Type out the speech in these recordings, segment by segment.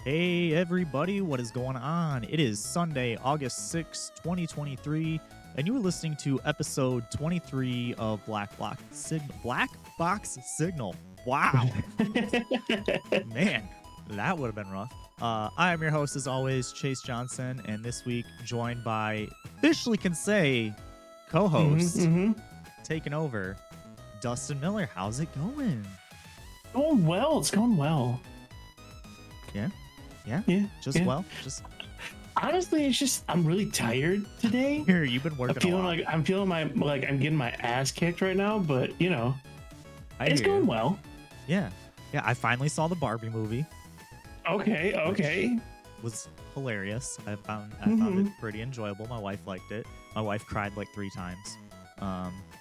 Hey everybody, what is going on? It is Sunday, August 6th, 2023, and you are listening to episode 23 of Black Box Signal. Wow. Man, that would have been rough. I am your host, as always, Chase Johnson, and this week joined by, officially can say, co-host, taking over, Dustin Miller. How's it going? Going well. It's going well. Yeah. Just well. Honestly, it's just I'm really tired today. Here, you've been working. I'm feeling I'm getting my ass kicked right now, but it's going well. Yeah. I finally saw the Barbie movie. Okay. Was hilarious. I found it pretty enjoyable. My wife liked it. My wife cried like 3 times.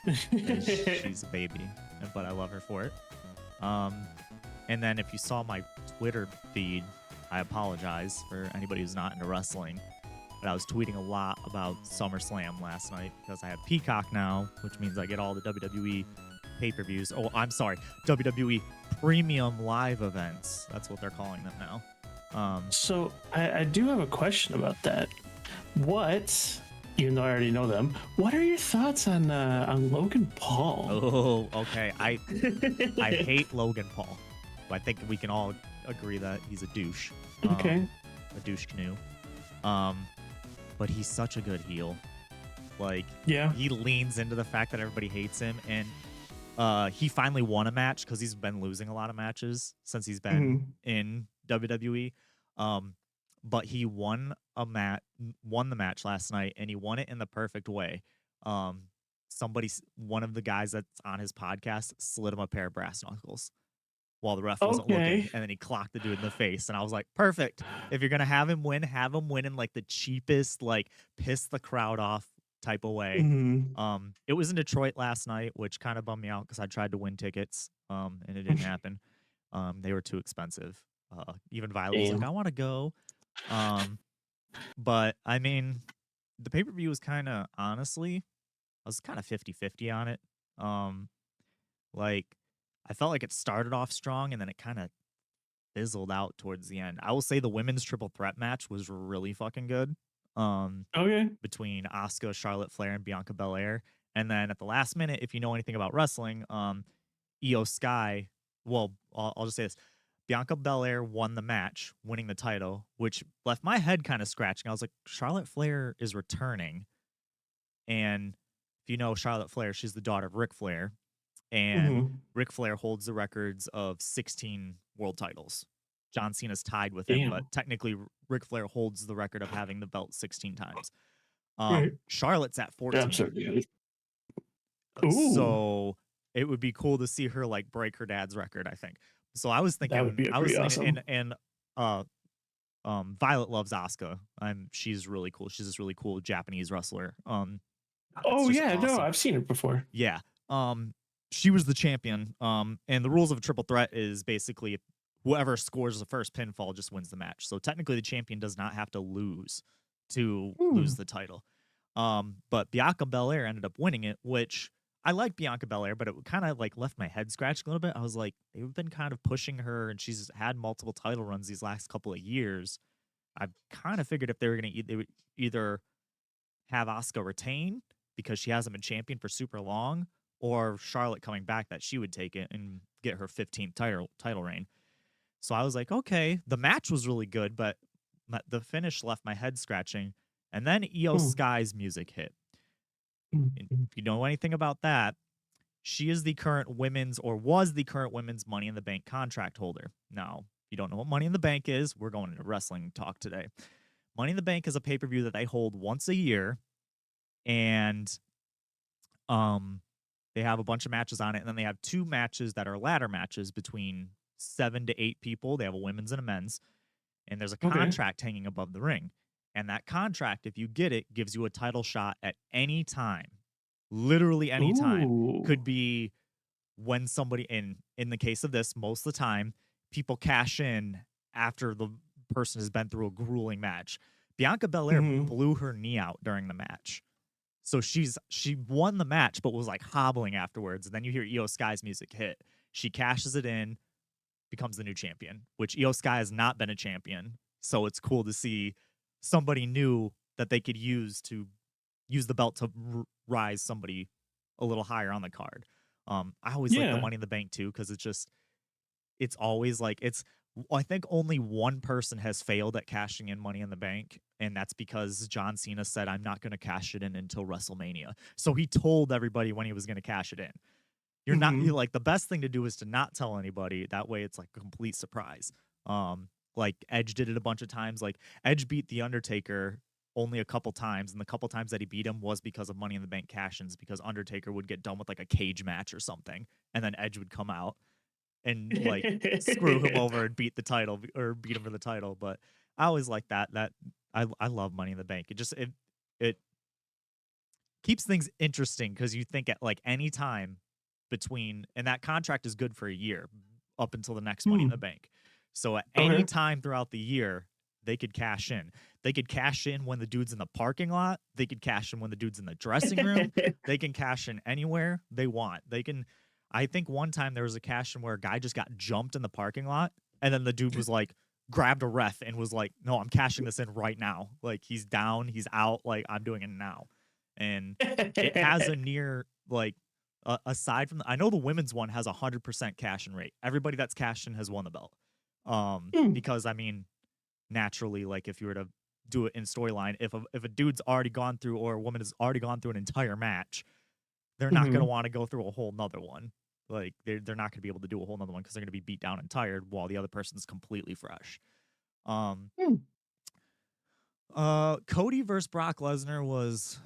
She's a baby, but I love her for it. And then if you saw my Twitter feed, I apologize for anybody who's not into wrestling, but I was tweeting a lot about SummerSlam last night because I have Peacock now, which means I get all the WWE pay-per-views. Oh, I'm sorry, WWE Premium Live events. That's what they're calling them now. So I do have a question about that. Even though I already know them, what are your thoughts on Logan Paul? Oh, okay. I hate Logan Paul. I think we can all agree that he's a douche. Okay. A douche canoe. But he's such a good heel. He leans into the fact that everybody hates him, and he finally won a match because he's been losing a lot of matches since he's been in WWE. But he won the match last night, and he won it in the perfect way. One of the guys that's on his podcast slid him a pair of brass knuckles while the ref wasn't looking, and then he clocked the dude in the face, and I was like, perfect. If you're gonna have him win in like the cheapest, like piss the crowd off type of way. It was in Detroit last night, which kind of bummed me out because I tried to win tickets, and it didn't happen. They were too expensive. Even Violet was like, I want to go. But I mean, the pay-per-view was kind of, honestly, I was kind of 50-50 on it. I felt like it started off strong and then it kind of fizzled out towards the end. I will say the women's triple threat match was really fucking good. Between Asuka, Charlotte Flair, and Bianca Belair. And then at the last minute, if you know anything about wrestling, Io Sky, well, I'll just say this. Bianca Belair won the match, winning the title, which left my head kind of scratching. I was like, Charlotte Flair is returning. And if you know Charlotte Flair, she's the daughter of Ric Flair. And Ric Flair holds the records of 16 world titles. John Cena's tied with him, but technically Ric Flair holds the record of having the belt 16 times. Charlotte's at 14. So it would be cool to see her like break her dad's record, I think. So I was thinking that would be awesome. And Violet loves Asuka. She's really cool. She's this really cool Japanese wrestler. Awesome. I've seen her before. Yeah. She was the champion. And the rules of a triple threat is basically whoever scores the first pinfall just wins the match. So technically the champion does not have to lose to lose the title. But Bianca Belair ended up winning it, which I like Bianca Belair, but it kind of like left my head scratched a little bit. I was like, they've been kind of pushing her, and she's had multiple title runs these last couple of years. I kind of figured if they would either have Asuka retain because she hasn't been champion for super long, or Charlotte coming back, that she would take it and get her 15th title reign. So I was like, okay, the match was really good, but the finish left my head scratching. And then Io Sky's music hit. And if you know anything about that, she is the current was the current women's Money in the Bank contract holder. Now, if you don't know what Money in the Bank is, we're going into wrestling talk today. Money in the Bank is a pay-per-view that they hold once a year, and they have a bunch of matches on it, and then they have 2 matches that are ladder matches between 7 to 8 people. They have a women's and a men's, and there's a contract hanging above the ring. And that contract, if you get it, gives you a title shot at any time. Literally any time. Could be when somebody, in the case of this, most of the time, people cash in after the person has been through a grueling match. Bianca Belair blew her knee out during the match. So she won the match, but was like hobbling afterwards. And then you hear Io Sky's music hit. She cashes it in. becomes the new champion, which Io Sky has not been a champion. So it's cool to see somebody new that they could use the belt to rise somebody a little higher on the card. I always like the Yeah. Money in the Bank too, because it's always like I think only one person has failed at cashing in Money in the Bank, and that's because John Cena said, "I'm not going to cash it in until WrestleMania." So he told everybody when he was going to cash it in. You're like, the best thing to do is to not tell anybody. That way it's like a complete surprise. Like Edge did it a bunch of times. Like Edge beat The Undertaker only a couple times, and the couple times that he beat him was because of Money in the Bank cash-ins, because Undertaker would get done with like a cage match or something, and then Edge would come out and like screw him over and beat the title or beat him for the title. But I always like that. I love Money in the Bank. It keeps things interesting, because you think at like any time between, and that contract is good for a year up until the next Money in the Bank. So at any time throughout the year, they could cash in. They could cash in when the dude's in the parking lot. They could cash in when the dude's in the dressing room. They can cash in anywhere they want. They can. I think one time there was a cash in where a guy just got jumped in the parking lot, and then the dude was like, grabbed a ref and was like, "No, I'm cashing this in right now. Like, he's down, he's out. Like, I'm doing it now." And it has a near, like, aside from I know the women's one has 100% cash in rate. Everybody that's cashed in has won the belt. Because I mean, naturally, like if you were to do it in storyline, if a dude's already gone through, or a woman has already gone through an entire match, they're not going to want to go through a whole nother one. Like they're not going to be able to do a whole nother one, because they're going to be beat down and tired while the other person's completely fresh. Cody versus Brock Lesnar was,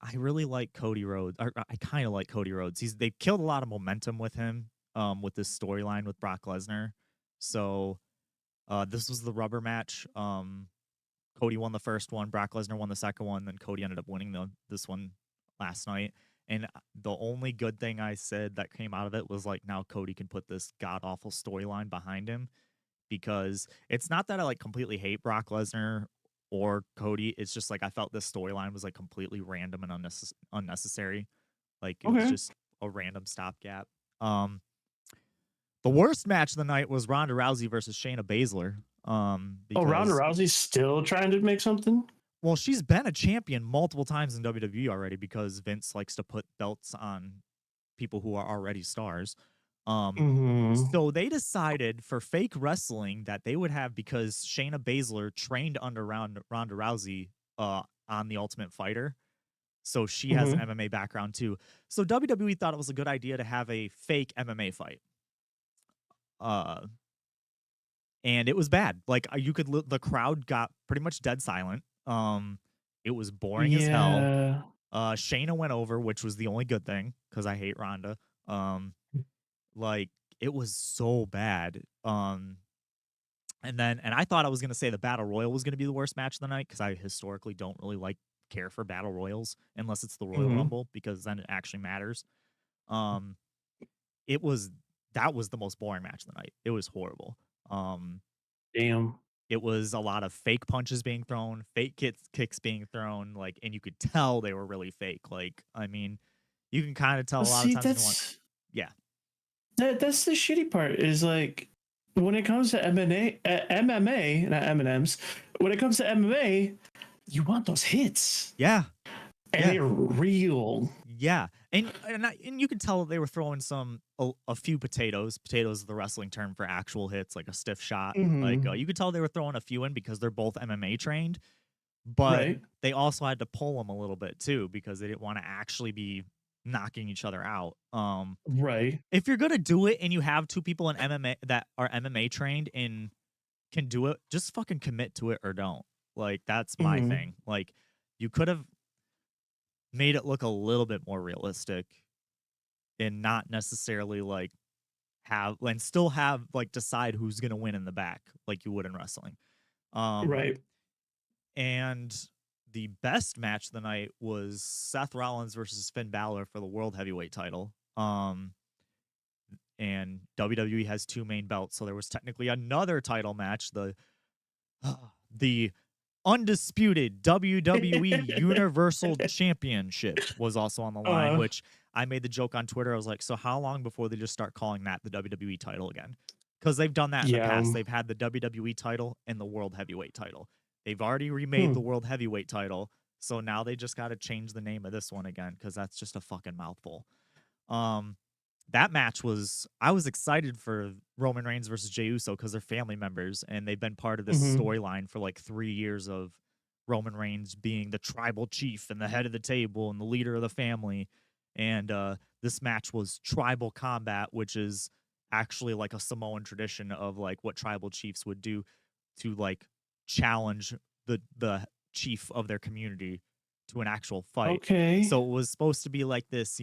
I really like Cody Rhodes. I kind of like Cody Rhodes. They killed a lot of momentum with him, with this storyline with Brock Lesnar. So this was the rubber match. Cody won the first one, Brock Lesnar won the second one, then Cody ended up winning this one last night. And the only good thing I said that came out of it was like, now Cody can put this god awful storyline behind him, because it's not that I like completely hate Brock Lesnar or Cody. It's just like I felt this storyline was like completely random and unnecessary. Like it was just a random stopgap. The worst match of the night was Ronda Rousey versus Shayna Baszler. Ronda Rousey's still trying to make something? Well, she's been a champion multiple times in WWE already, because Vince likes to put belts on people who are already stars. So they decided for fake wrestling that they would have, because Shayna Baszler trained under Ronda Rousey on The Ultimate Fighter. So she has an MMA background too. So WWE thought it was a good idea to have a fake MMA fight. And it was bad. Like the crowd got pretty much dead silent. It was boring as hell. Shayna went over, which was the only good thing, because I hate Ronda. Like it was so bad. And I thought I was gonna say the Battle Royal was gonna be the worst match of the night, because I historically don't really care for Battle Royals unless it's the Royal Rumble, because then it actually matters. That was the most boring match of the night. It was horrible. Damn. It was a lot of fake punches being thrown, fake kicks being thrown, like, and you could tell they were really fake. Like, I mean, you can kind of tell a lot of times. That's the shitty part, is like when it comes to MMA, not M&Ms, when it comes to MMA, you want those hits. Yeah. And they're real. Yeah. And you could tell they were throwing a few potatoes. Potatoes is the wrestling term for actual hits, like a stiff shot. Like you could tell they were throwing a few in, because they're both MMA trained, but they also had to pull them a little bit too, because they didn't want to actually be knocking each other out. If you're gonna do it and you have two people in MMA that are MMA trained and can do it, just fucking commit to it or don't. Like that's my thing. Like you could have made it look a little bit more realistic, and not necessarily like still have like decide who's gonna win in the back like you would in wrestling. And the best match of the night was Seth Rollins versus Finn Balor for the World Heavyweight title. And WWE has two main belts, so there was technically another title match. The undisputed WWE Universal Championship was also on the line, which I made the joke on Twitter. I was like, so how long before they just start calling that the WWE title again? because they've done that in the Yeah. past. They've had the WWE title and the World Heavyweight title. They've already remade Hmm. the World Heavyweight title, so now they just got to change the name of this one again because that's just a fucking mouthful. Um, that match was I was excited for Roman Reigns versus Jey Uso because they're family members and they've been part of this Hmm. storyline for like 3 years of Roman Reigns being the tribal chief and the head of the table and the leader of the family. And this match was tribal combat, which is actually like a Samoan tradition of like what tribal chiefs would do to like challenge the chief of their community to an actual fight. Okay. So it was supposed to be like this,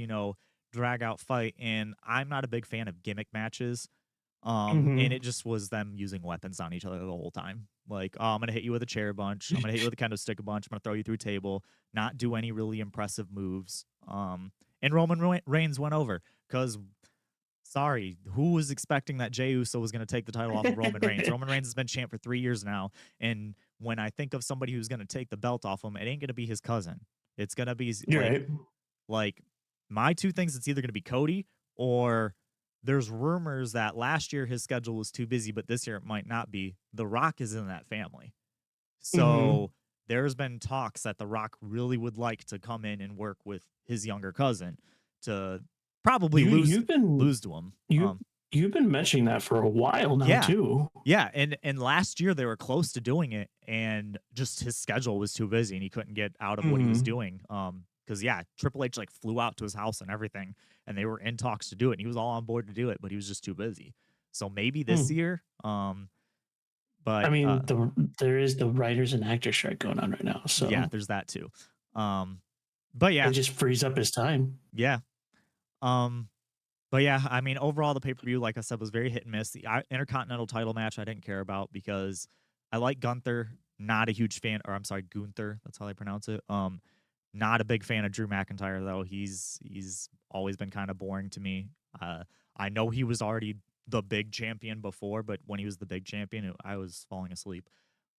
drag out fight, and I'm not a big fan of gimmick matches. And Hmm. it just was them using weapons on each other the whole time. Like, oh, I'm gonna hit you with a chair a bunch. I'm gonna hit you with a kendo stick a bunch. I'm gonna throw you through a table. Not do any really impressive moves. And Roman Reigns went over because, sorry, who was expecting that Jey Uso was gonna take the title off of Roman Reigns? Roman Reigns has been champ for 3 years now, and when I think of somebody who's gonna take the belt off him, it ain't gonna be his cousin. It's gonna be You're right. like my two things, it's either going to be Cody or there's rumors that last year his schedule was too busy, but this year it might not be. The Rock is in that family. Hmm. So there's been talks that The Rock really would like to come in and work with his younger cousin to probably You lose you've been lose to him. you you've been mentioning that for a while now Yeah. too. Yeah, and last year they were close to doing it, and just his schedule was too busy, and he couldn't get out of what he was Hmm. doing. Because yeah, Triple H like flew out to his house and everything, and they were in talks to do it, and he was all on board to do it, but he was just too busy. So maybe this Hmm. year, I but mean, there is the writers and actors strike going on right now, yeah, so there's that too. But it yeah, just frees up his time. yeah, um, but yeah, I mean, overall the pay per view, like I said, was very hit and miss. The Intercontinental title match I didn't care about because I like Gunther. Not a huge fan, or I'm sorry, Gunther. That's how they pronounce it. Not a big fan of Drew McIntyre though. He's always been kind of boring to me. I know he was already the big champion before, but when he was the big champion, I was falling asleep.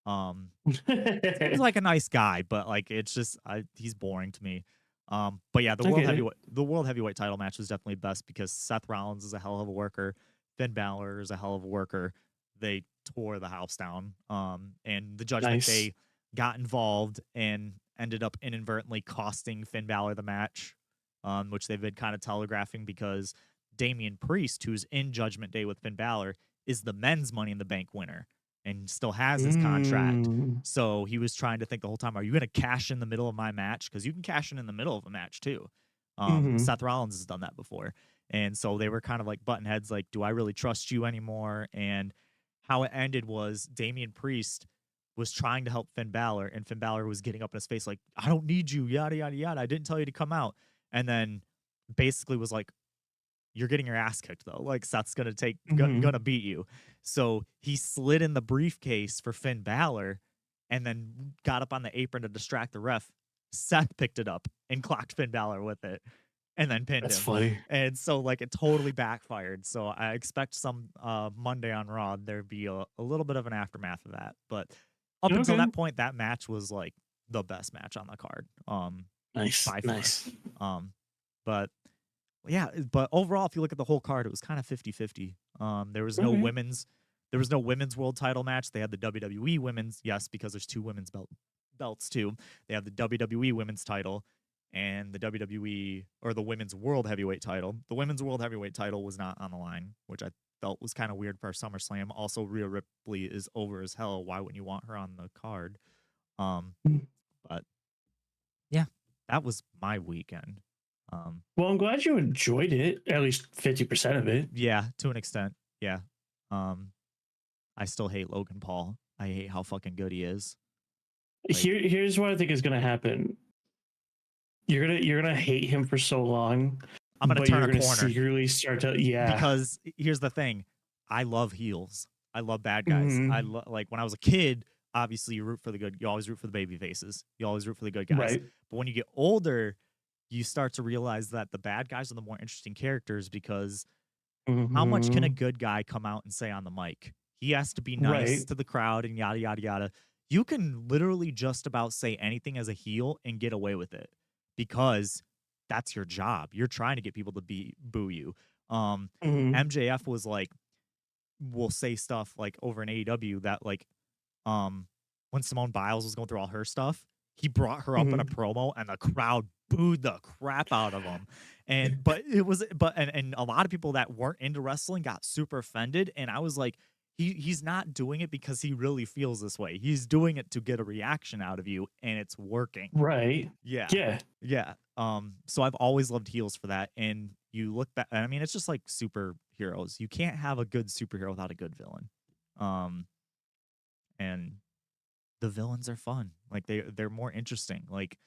Um, Seems like a nice guy, but like it's just he's boring to me. But yeah, I get it. the world heavyweight title match was definitely best because Seth Rollins is a hell of a worker, Finn Balor is a hell of a worker. They tore the house down. And the Judgment Nice. Day got involved and ended up inadvertently costing Finn Balor the match, which they've been kind of telegraphing because Damian Priest, who's in Judgment Day with Finn Balor, is the men's Money in the Bank winner and still has his contract. Mm. So he was trying to think the whole time, are you going to cash in the middle of my match? Because you can cash in the middle of a match too. Hmm. Seth Rollins has done that before. And so they were kind of like button heads, like, do I really trust you anymore? And how it ended was Damian Priest was trying to help Finn Balor, and Finn Balor was getting up in his face, like, I don't need you, yada, yada, yada. I didn't tell you to come out. And then basically was like, you're getting your ass kicked though. Like Seth's Hmm. gonna beat you. So he slid in the briefcase for Finn Balor and then got up on the apron to distract the ref. Seth picked it up and clocked Finn Balor with it and then pinned That's him. funny. And so like it totally backfired. So I expect some Monday on Raw there'd be a little bit of an aftermath of that. But up until Okay. that point, that match was like the best match on the card. Nice. By far. Nice. But yeah, but overall, if you look at the whole card, it was kind of 50-50. There was no Okay. women's world title match. They had the WWE women's, yes, because there's two women's belts too. They have the WWE women's title and the WWE or the women's world heavyweight title. The women's world heavyweight title was not on the line, which I felt was kind of weird for SummerSlam. Also, Rhea Ripley is over as hell. Why wouldn't you want her on the card? Um, Mm. but yeah, that was my weekend. Um, Well, I'm glad you enjoyed it, at least 50% of it. Yeah, to an extent. Yeah. Um, I still hate Logan Paul. I hate how fucking good he is. Like, Here's what I think is gonna happen. You're gonna hate him for so long, I'm gonna but turn you're a gonna corner secretly start to because here's the thing. I love heels. I love bad guys. Mhm. Like when I was a kid, obviously you root for the good. You always root for the baby faces. You always root for the good guys. Right. But when you get older, you start to realize that the bad guys are the more interesting characters because how much can a Mhm. good guy come out and say on the mic? He has to be nice Right. to the crowd and yada yada yada. You can literally just about say anything as a heel and get away with it because that's your job. You're trying to get people to boo you. Mhm. MJF was like will say stuff like over in AEW that like when Simone Biles was going through all her stuff, he brought her up in a promo and the crowd booed the crap out of him. And and a lot of people that weren't into wrestling got super offended. And I was like, he's not doing it because he really feels this way. He's doing it to get a reaction out of you, and it's working. Right. Yeah. Yeah. Yeah. So I've always loved heels for that. And you look back, I mean, it's just like superheroes. You can't have a good superhero without a good villain. And the villains are fun. Like they're more interesting. Like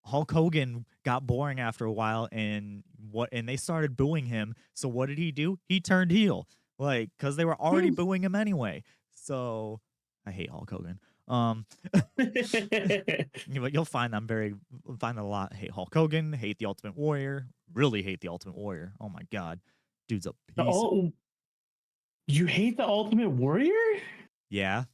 Hulk Hogan got boring after a while, and they started booing him. So what did he do? He turned heel, like because they were already booing him anyway. So I hate Hulk Hogan. But you'll find find a lot. Hate Hulk Hogan. Hate the Ultimate Warrior. Really hate the Ultimate Warrior. Oh my god, dude's a piece. You hate the Ultimate Warrior? Yeah.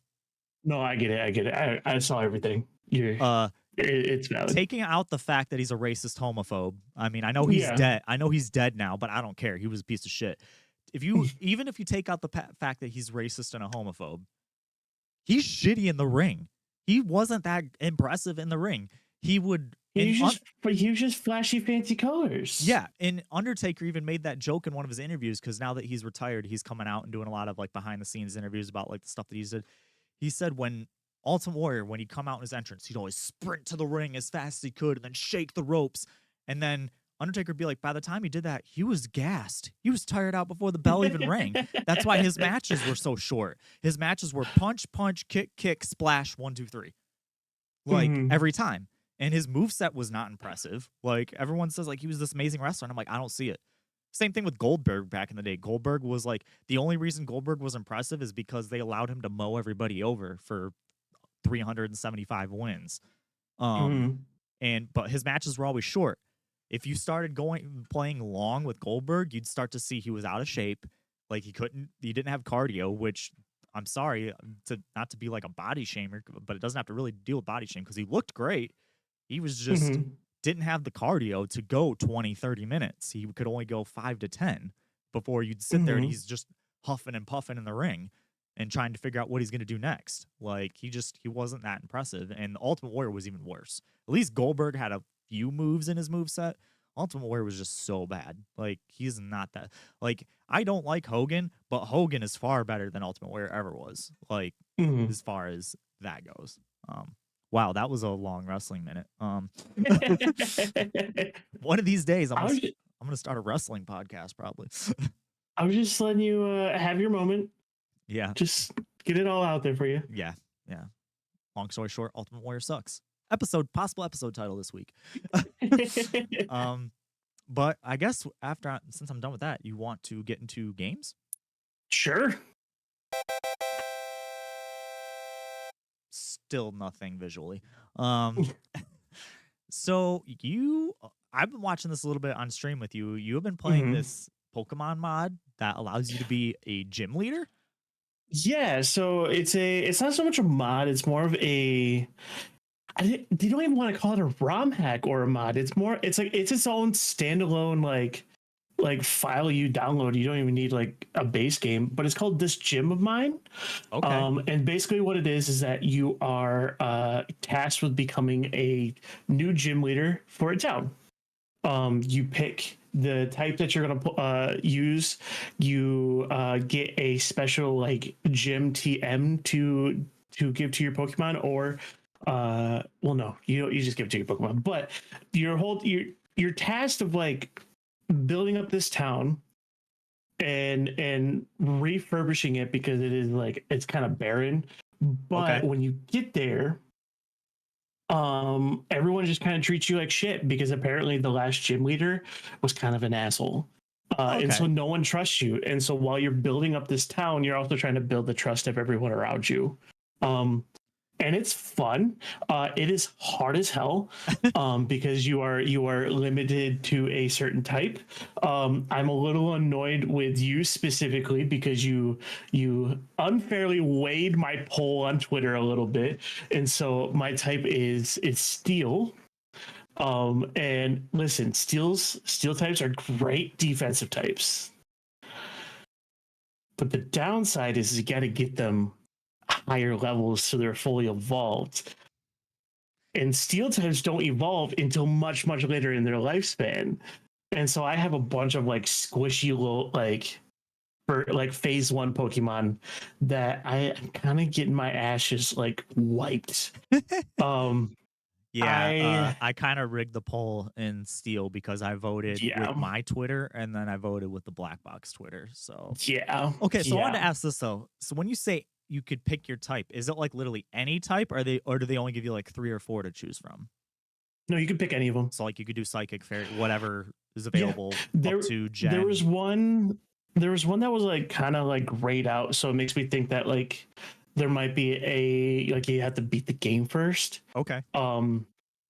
No, I get it. I saw everything. It's valid. Taking out the fact that he's a racist homophobe. I mean, I know he's dead. I know he's dead now, but I don't care. He was a piece of shit. Even if you take out the fact that he's racist and a homophobe, he's shitty in the ring. He wasn't that impressive in the ring. He was just flashy, fancy colors. Yeah, and Undertaker even made that joke in one of his interviews because now that he's retired, he's coming out and doing a lot of like behind the scenes interviews about like the stuff that he did. He said when Ultimate Warrior, when he'd come out in his entrance, he'd always sprint to the ring as fast as he could and then shake the ropes. And then Undertaker would be like, by the time he did that, he was gassed. He was tired out before the bell even rang. That's why his matches were so short. His matches were punch, punch, kick, kick, splash, 1, 2, 3. Like every time. And his moveset was not impressive. Like everyone says like he was this amazing wrestler. And I'm like, I don't see it. Same thing with Goldberg back in the day. Goldberg was like, the only reason Goldberg was impressive is because they allowed him to mow everybody over for 375 wins. But his matches were always short. If you started playing long with Goldberg, you'd start to see he was out of shape. Like he didn't have cardio, which I'm sorry not to be like a body shamer, but it doesn't have to really deal with body shame because he looked great. He was just didn't have the cardio to go 20, 30 minutes. He could only go 5 to 10 before you'd sit there and he's just huffing and puffing in the ring and trying to figure out what he's going to do next. Like he wasn't that impressive. And the Ultimate Warrior was even worse. At least Goldberg had a few moves in his moveset. Ultimate Warrior was just so bad. Like he's not that. Like I don't like Hogan, but Hogan is far better than Ultimate Warrior ever was. Like as far as that goes. Wow, that was a long wrestling minute. One of these days, I'm gonna start a wrestling podcast probably. I was just letting you have your moment. Yeah, just get it all out there for you. Yeah. Long story short, Ultimate Warrior sucks. Possible episode title this week. But I guess since I'm done with that, you want to get into games? Sure. Still nothing visually. So I've been watching this a little bit on stream with you. You have been playing this Pokemon mod that allows you to be a gym leader. Yeah, so it's not so much a mod, it's more of they don't even want to call it a ROM hack or a mod. It's its own standalone like file you download. You don't even need like a base game, but it's called This Gym of Mine. Okay. And basically what it is that you are tasked with becoming a new gym leader for a town. You pick the type that you're going to use. You get a special like gym TM to give to your Pokemon, or no, you just give it to your Pokemon. But you're tasked of like building up this town and refurbishing it because it is like it's kind of barren. But when you get there, everyone just kind of treats you like shit because apparently the last gym leader was kind of an asshole. And so no one trusts you. And so while you're building up this town, you're also trying to build the trust of everyone around you. And it's fun. It is hard as hell because you are limited to a certain type. I'm a little annoyed with you specifically because you unfairly weighed my poll on Twitter a little bit, and so my type is Steel. And listen, steel types are great defensive types. But the downside is you got to get them higher levels so they're fully evolved. And steel types don't evolve until much, much later in their lifespan. And so I have a bunch of like squishy little for like phase 1 Pokemon that I'm kind of getting my ashes like wiped. I kind of rigged the poll in Steel because I voted with my Twitter and then I voted with the Black Box Twitter. So okay, so I wanted to ask this though. So when you say you could pick your type, is it like literally any type, or do they only give you like 3 or 4 to choose from? No, you could pick any of them. So like you could do Psychic, Fairy, whatever is available up to Gen. There was one that was like kind of like grayed out, so it makes me think that like there might be a like you have to beat the game first. Okay.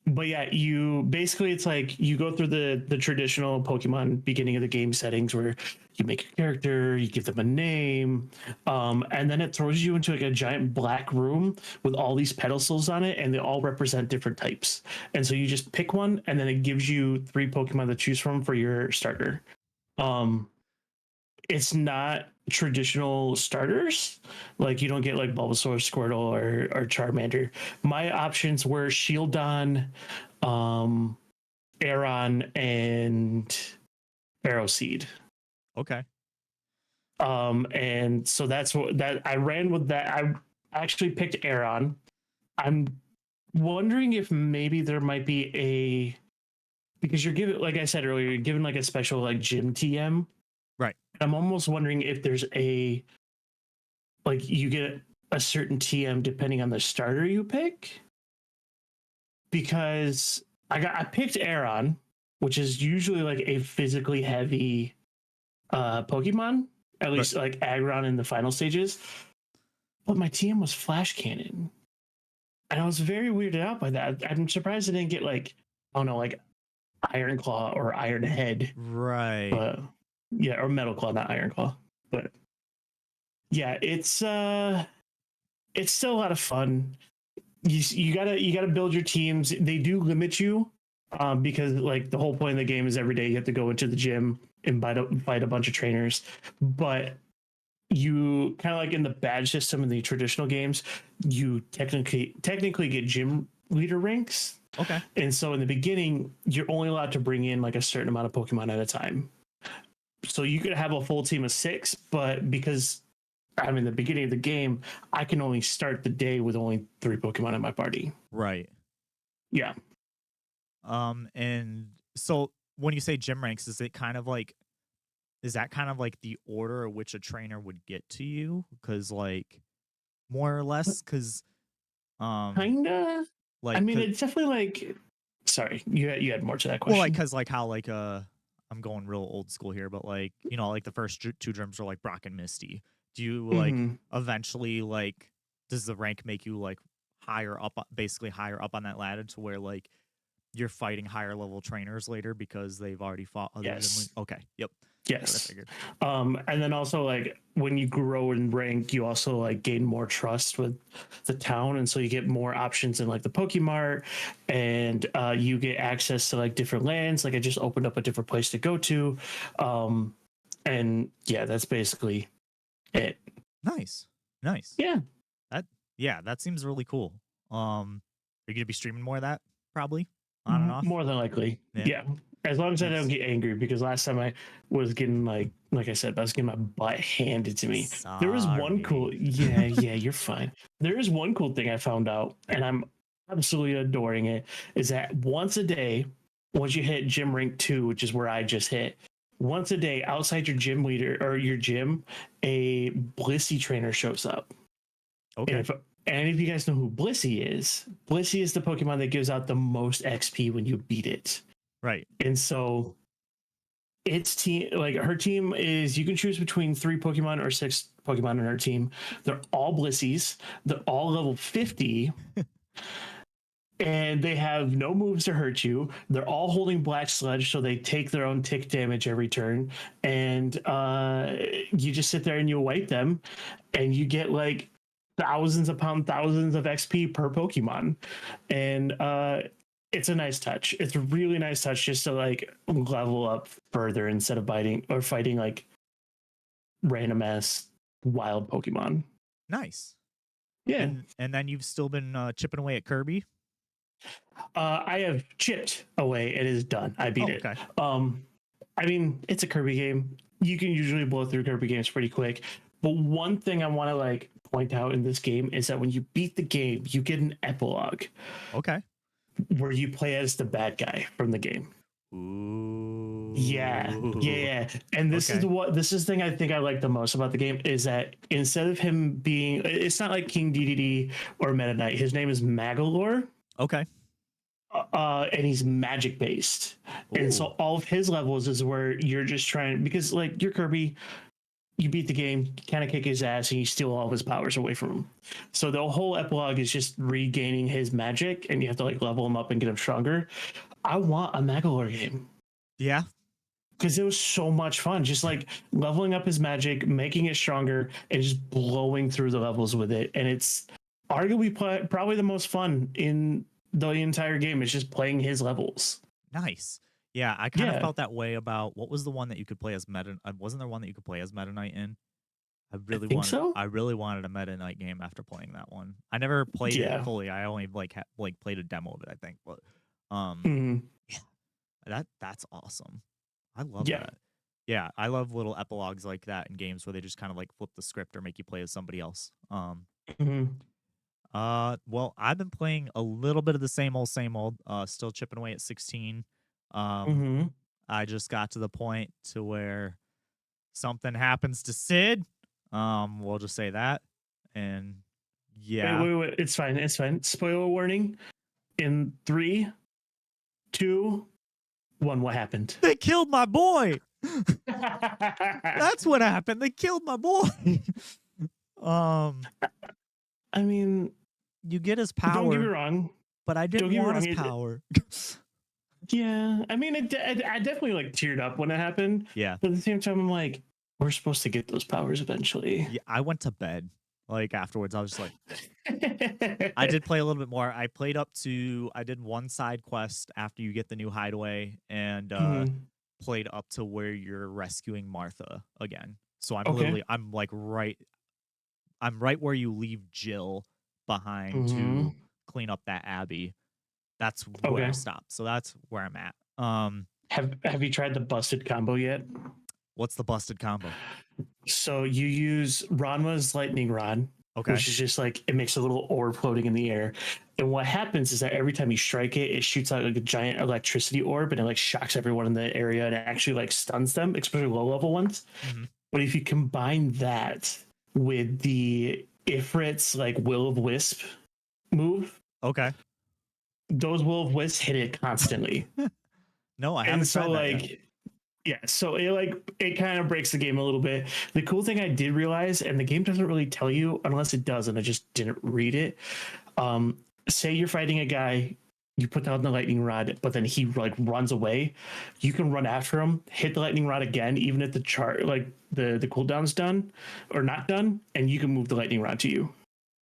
But yeah, you basically it's like you go through the traditional Pokemon beginning of the game settings where you make a character, you give them a name, and then it throws you into like a giant black room with all these pedestals on it, and they all represent different types. And so you just pick one, and then it gives you 3 Pokemon to choose from for your starter. It's not traditional starters. Like you don't get like Bulbasaur, Squirtle, or Charmander. My options were Shieldon, Aeron, and Barrowseed. Okay. And so that's what that I ran with that. I actually picked Aeron. I'm wondering if maybe there might be because you're given, like I said earlier, you're given like a special like gym TM. Right. I'm almost wondering if there's like you get a certain TM depending on the starter you pick. Because I picked Aeron, which is usually like a physically heavy Pokemon, at least like Aggron in the final stages. But my TM was Flash Cannon. And I was very weirded out by that. I'm surprised I didn't get like, I don't know, like Iron Claw or Iron Head. Right. But yeah, or Metal Claw, not Iron Claw. But yeah, it's still a lot of fun. You gotta build your teams. They do limit you because like the whole point of the game is every day you have to go into the gym and fight a bunch of trainers. But you kind of like in the badge system in the traditional games, you technically get gym leader ranks. Okay. And so in the beginning, you're only allowed to bring in like a certain amount of Pokemon at a time. So you could have a full team of 6, but because I'm in the beginning of the game, I can only start the day with only 3 Pokemon in my party. Right. Yeah. And so when you say gym ranks, is that kind of like the order at which a trainer would get to you? Because like more or less, because kinda. like I mean, it's definitely like. Sorry, you had more to that question. Well, like because like how like I'm going real old school here, but like you know like the first 2 gyms are like Brock and Misty. Do you like eventually like does the rank make you like basically higher up on that ladder to where like you're fighting higher level trainers later because they've already fought other yes. Okay. Yep. Yes. And then also like when you grow in rank, you also like gain more trust with the town, and so you get more options in like the Pokemart, and you get access to like different lands. Like I just opened up a different place to go to, and yeah, that's basically it. Nice. Yeah. That seems really cool. Are you gonna be streaming more of that? Probably on and off. More than likely. Yeah. As long as I don't get angry, because last time I was getting like I said, I was getting my butt handed to me. Sorry. There was one cool you're fine. There is one cool thing I found out, and I'm absolutely adoring it, is that once a day, once you hit gym rank 2, which is where I just hit, once a day outside your gym leader or your gym, a Blissey trainer shows up. Okay. And if any of you guys know who Blissey is the Pokemon that gives out the most XP when you beat it. Right. And so its team, like her team is, you can choose between 3 Pokemon or 6 Pokemon in her team. They're all Blisseys. They're all level 50. And they have no moves to hurt you. They're all holding Black Sludge, so they take their own tick damage every turn. And you just sit there and you wipe them, and you get like thousands upon thousands of XP per Pokemon. And it's a nice touch. It's a really nice touch just to like level up further instead of fighting like random ass wild Pokemon. Nice. Yeah. And then you've still been chipping away at Kirby. I have chipped away. It is done. I beat it. Okay. I mean, it's a Kirby game. You can usually blow through Kirby games pretty quick. But one thing I want to like point out in this game is that when you beat the game, you get an epilogue. Okay. Where you play as the bad guy from the game. Ooh. Yeah. And this is the thing I think I like the most about the game is that instead of him being, it's not like King DDD or Meta Knight. His name is Magalore. Okay. And he's magic based. Ooh. And so all of his levels is where you're just trying, because like you're Kirby, you beat the game, kind of kick his ass, and you steal all of his powers away from him. So the whole epilogue is just regaining his magic, and you have to like level him up and get him stronger. I want a Magalore game. Yeah. Because it was so much fun, just like leveling up his magic, making it stronger, and just blowing through the levels with it. And it's arguably probably the most fun in the entire game. It's just playing his levels. Nice. Yeah, I kind of felt that way about what was the one that you could play as Meta. Wasn't there one that you could play as Meta Knight in? I really wanted a Meta Knight game after playing that one. I never played it fully. I only played a demo of it, I think. But yeah, that's awesome. I love that. Yeah, I love little epilogues like that in games where they just kind of like flip the script or make you play as somebody else. Well, I've been playing a little bit of the same old, still chipping away at 16. I just got to the point to where something happens to Sid. We'll just say that. And yeah. Wait. It's fine. Spoiler warning. In 3, 2, 1, what happened? They killed my boy. That's what happened. They killed my boy. I mean, you get his power. Don't get me wrong. But I didn't want his power. Yeah, I mean, I definitely like teared up when it happened. Yeah. But at the same time, I'm like, we're supposed to get those powers eventually. Yeah, I went to bed. Like afterwards, I was just like, I did play a little bit more. I did one side quest after you get the new hideaway and played up to where you're rescuing Martha again. So I'm right where you leave Jill behind to clean up that Abbey. That's where I stopped. So that's where I'm at. Have you tried the busted combo yet? What's the busted combo? So you use Ranma's lightning rod, which is just like it makes a little orb floating in the air. And what happens is that every time you strike it, it shoots out like a giant electricity orb and it like shocks everyone in the area and it actually like stuns them, especially low level ones. But if you combine that with the Ifrit's like Will of Wisp move, those Will of Wisp hit it constantly. No, I haven't tried that yet. Yeah, so it kind of breaks the game a little bit. The cool thing I did realize, and the game doesn't really tell you unless it does, and I just didn't read it. Say you're fighting a guy, you put down the lightning rod, but then he like runs away. You can run after him, hit the lightning rod again, even if the the cooldown's done or not done, and you can move the lightning rod to you.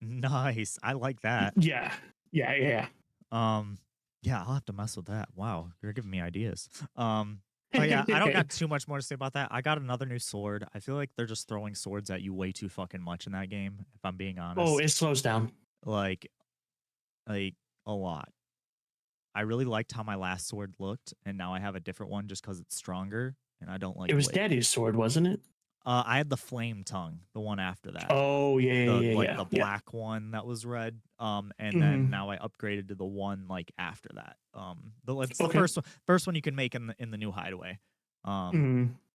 Nice, I like that. Yeah. Yeah, I'll have to mess with that. Wow, you're giving me ideas. But yeah, I don't got too much more to say about that. I got another new sword. I feel like they're just throwing swords at you way too fucking much in that game, if I'm being honest. Oh, it slows down. Like a lot. I really liked how my last sword looked, and now I have a different one just because it's stronger, and I don't like it. Was Daddy's sword, wasn't it? I had the flame tongue, the one after that. Oh, yeah. The black one that was red. And then now I upgraded to the one like after that. The first one you can make in the new hideaway.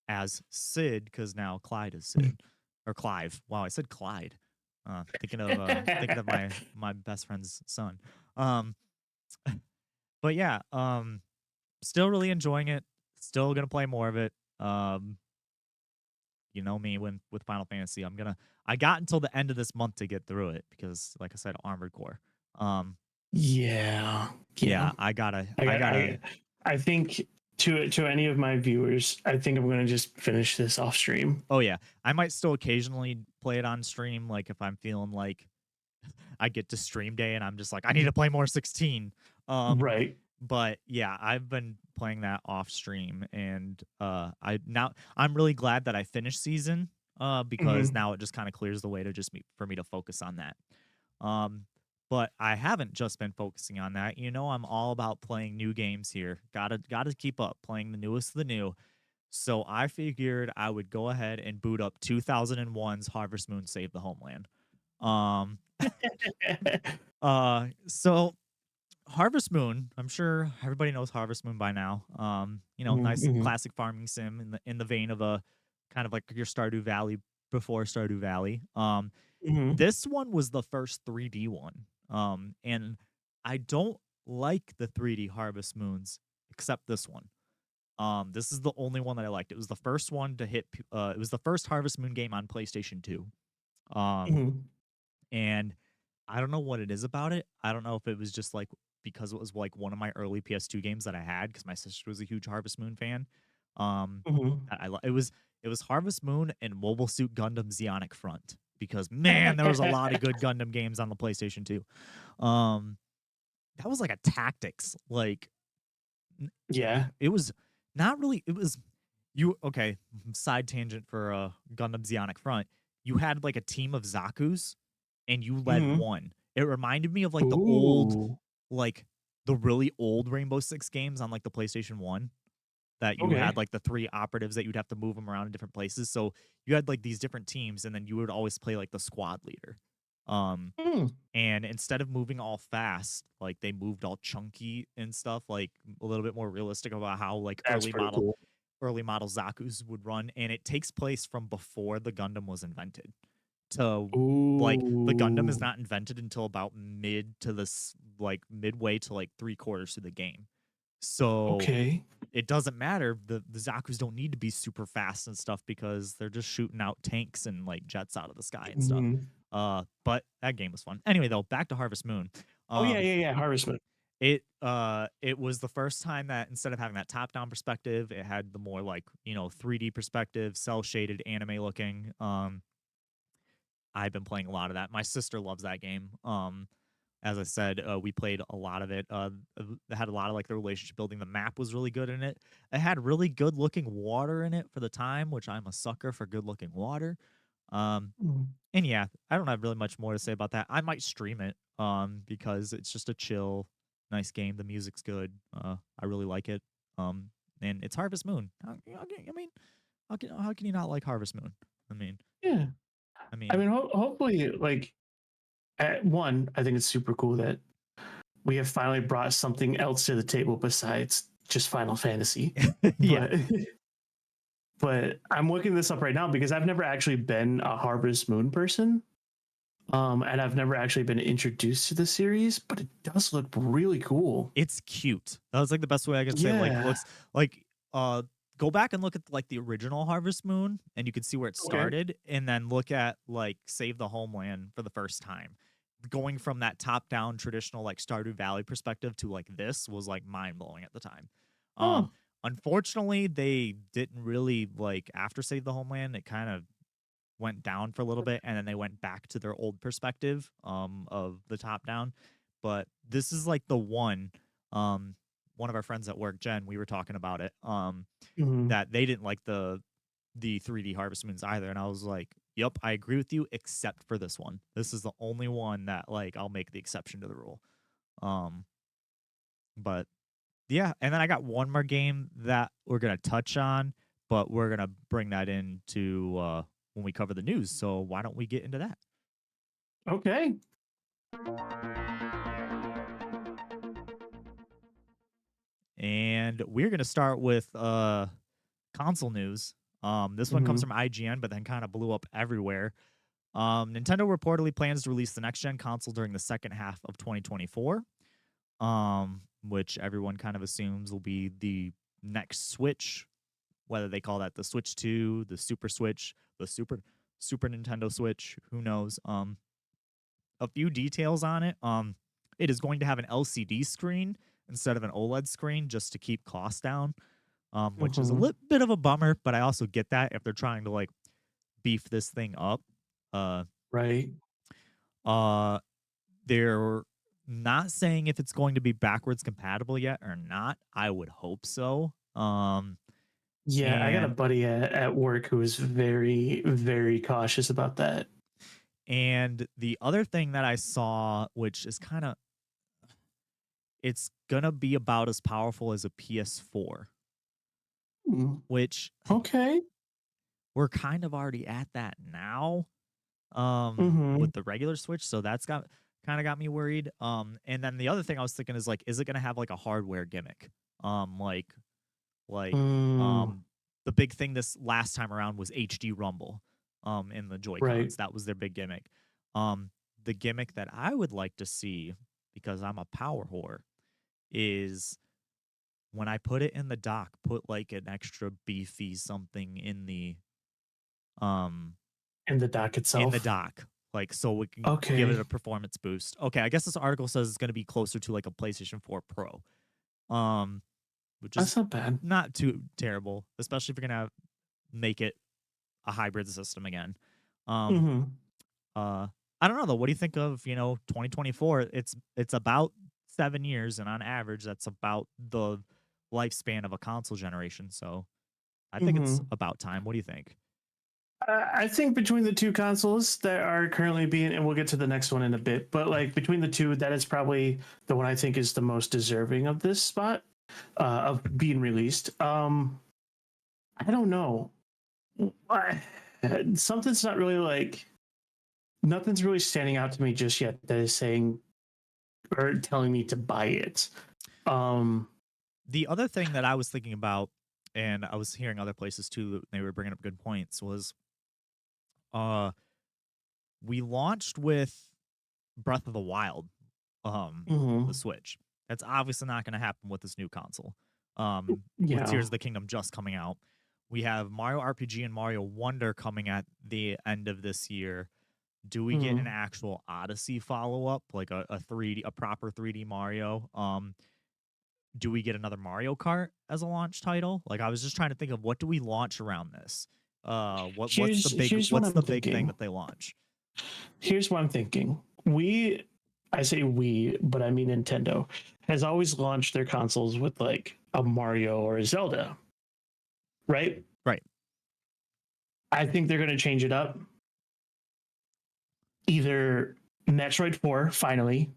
As Sid, because now Clyde is Sid. Or Clive. Wow, I said Clyde. Thinking of my best friend's son. But yeah, still really enjoying it. Still gonna play more of it. You know me with Final Fantasy. I got until the end of this month to get through it because, like I said, Armored Core. Yeah. I think to any of my viewers, I think I'm gonna just finish this off stream. Oh yeah, I might still occasionally play it on stream, like if I'm feeling like I get to stream day and I'm just like I need to play more 16. Right. But yeah, I've been playing that off stream, and I'm really glad that I finished season. because Mhm. now it just kind of clears the way to for me to focus on that. Um, but I haven't just been focusing on that. I'm all about playing new games here. Gotta keep up playing the newest of the new. So I figured I would go ahead and boot up 2001's Harvest Moon Save the Homeland. Um, so Harvest Moon, I'm sure everybody knows Harvest Moon by now. Mhm, Nice mhm, classic farming sim in the vein of a kind of like your Stardew Valley before Stardew Valley. mhm. This one was the first 3D one. And I don't like the 3D Harvest Moons except this one. This is the only one that I liked. It was the first one to hit. It was the first Harvest Moon game on PlayStation 2. Um, Mhm. and I don't know what it is about it. I don't know if it was just like because it was like one of my early PS2 games that I had because my sister was a huge Harvest Moon fan. Um, Mhm. it was Harvest Moon and Mobile Suit Gundam Zeonic Front because man, there was a lot of good Gundam games on the PlayStation 2. Um, that was like a tactics like Yeah. it was not really. It was you okay. Side tangent for Gundam Zeonic Front. You had like a team of Zaku's, and you led Mhm. one. It reminded me of like Ooh. like the really old Rainbow Six games on like the PlayStation One. That you had Okay. like the three operatives that you'd have to move them around in different places. So you had like these different teams, and then you would always play like the squad leader. Um, Mm. and instead of moving all fast, like they moved all chunky and stuff, like a little bit more realistic about how like That's pretty cool. early model Zaku's would run. And it takes place from before the Gundam was invented. To like the Gundam is Ooh. not invented until about mid to this like midway to like 3/4 through the game. So Okay. it doesn't matter. The Zaku's don't need to be super fast and stuff because they're just shooting out tanks and like jets out of the sky and stuff. Mhm. But that game was fun. Anyway, though, back to Harvest Moon. Oh, yeah, Um, yeah, yeah, Harvest Moon. it was the first time that instead of having that top down perspective, it had the more like 3D perspective, cell shaded, anime looking. I've been playing a lot of that. My sister loves that game. As I said, we played a lot of it. It had a lot of like the relationship building. The map was really good in it. It had really good looking water in it for the time, which I'm a sucker for good looking water. Um, Mm. and yeah, I don't have really much more to say about that. I might stream it because it's just a chill, nice game. The music's good. I really like it. Um, and it's Harvest Moon. I mean, how can you not like Harvest Moon? I mean, Yeah. I I mean, mean, hopefully, like, at one, I think it's super cool that we have finally brought something else to the table besides just Final Fantasy. yeah. But but I'm looking this up right now because I've never actually been a Harvest Moon person. And I've never actually been introduced to the series, but it does look really cool. It's cute. That was, like, the best way I can say, like, Yeah. looks like, uh, go back and look at, like, the original Harvest Moon, and you can see where it Okay. started, and then look at, like, Save the Homeland for the first time. Going from that top-down traditional, like, Stardew Valley perspective to, like, this was, like, mind-blowing at the time. Um, Oh, unfortunately, they didn't really, like, after Save the Homeland, it kind of went down for a little bit, and then they went back to their old perspective, of the top-down. But this is, like, the um, one of our friends at work, Jen, we were talking about it, mhm. that they didn't like the 3D Harvest Moons either, and I was like, "Yep, I agree with you, except for this one. This is the only one that like I'll make the exception to the rule." Um, but yeah, and then I got one more game that we're gonna touch on, but we're gonna bring that into when we cover the news. So why don't we get into that? Okay. And we're gonna start with console news. This one comes Mhm. from IGN, but then kind of blew up everywhere. Nintendo reportedly plans to release the next gen console during the second half of 2024, which everyone kind of assumes will be the next Switch, whether they call that the Switch 2, the Super Switch, the Super Nintendo Switch, who knows. A few details on it. It is going to have an LCD screen instead of an OLED screen just to keep costs down, which is a Mhm. little bit of a bummer, but I also get that if they're trying to like beef this thing up. Uh, Right. uh, they're not saying if it's going to be backwards compatible yet or not. I would hope so. Yeah, I got a And buddy at work who is very, very cautious about that. the other thing that I saw, which is kind of, it's gonna be about as powerful as a PS4, Hmm. which Okay. we're kind of already at that now, Hmm. with the regular Switch. So that's got me worried. And then the other thing I was thinking is like, is it gonna have like a hardware gimmick? Like Mm, um the big thing this last time around was HD Rumble in the Joy right. Cons. That was their big gimmick. Um the gimmick that I would like to see, because I'm a power whore, is when I put it in the dock, put like an extra beefy something um In the dock in the itself. dock, like so we can give it Okay. a performance boost. Okay, I guess this article says it's going to be closer to like a PlayStation 4 Pro. Um which is That's not bad. not too terrible, especially if you're going to make it a hybrid system again. Um, Hmm. uh, I don't know though. What do you think of 2024? It's about 7 years, and on average, that's about the lifespan of a console generation. So I think it's Hmm. about time. What do you think? I think between the two consoles that are currently being, and we'll get to the next one in a bit, but like between the two, that is probably the one I think is the most deserving of this spot of being released. I don't know. I- Something's not really like nothing's really standing out to me just yet that is saying or telling me to buy it. Um, The other thing that I was thinking about, and I was hearing other places too, they were bringing up good points, was uh we launched with Breath of the Wild, the mhm, Switch. That's obviously not going to happen with this new console. With yeah. Tears of the Kingdom just coming out, we have Mario RPG and Mario Wonder coming at the end of this year. Do we get an Mhm. actual Odyssey follow up, like a 3D, a proper 3D Mario? Do we get another Mario Kart as a launch title? Like, I was just trying to think of what do we launch around this. Here's what What's I'm the big thing thinking. that they launch? Here's what I'm thinking. I say we, but I mean Nintendo, has always launched their consoles with like a Mario or a Zelda, right? Right. I think they're going to change it up. Either Metroid 4, finally.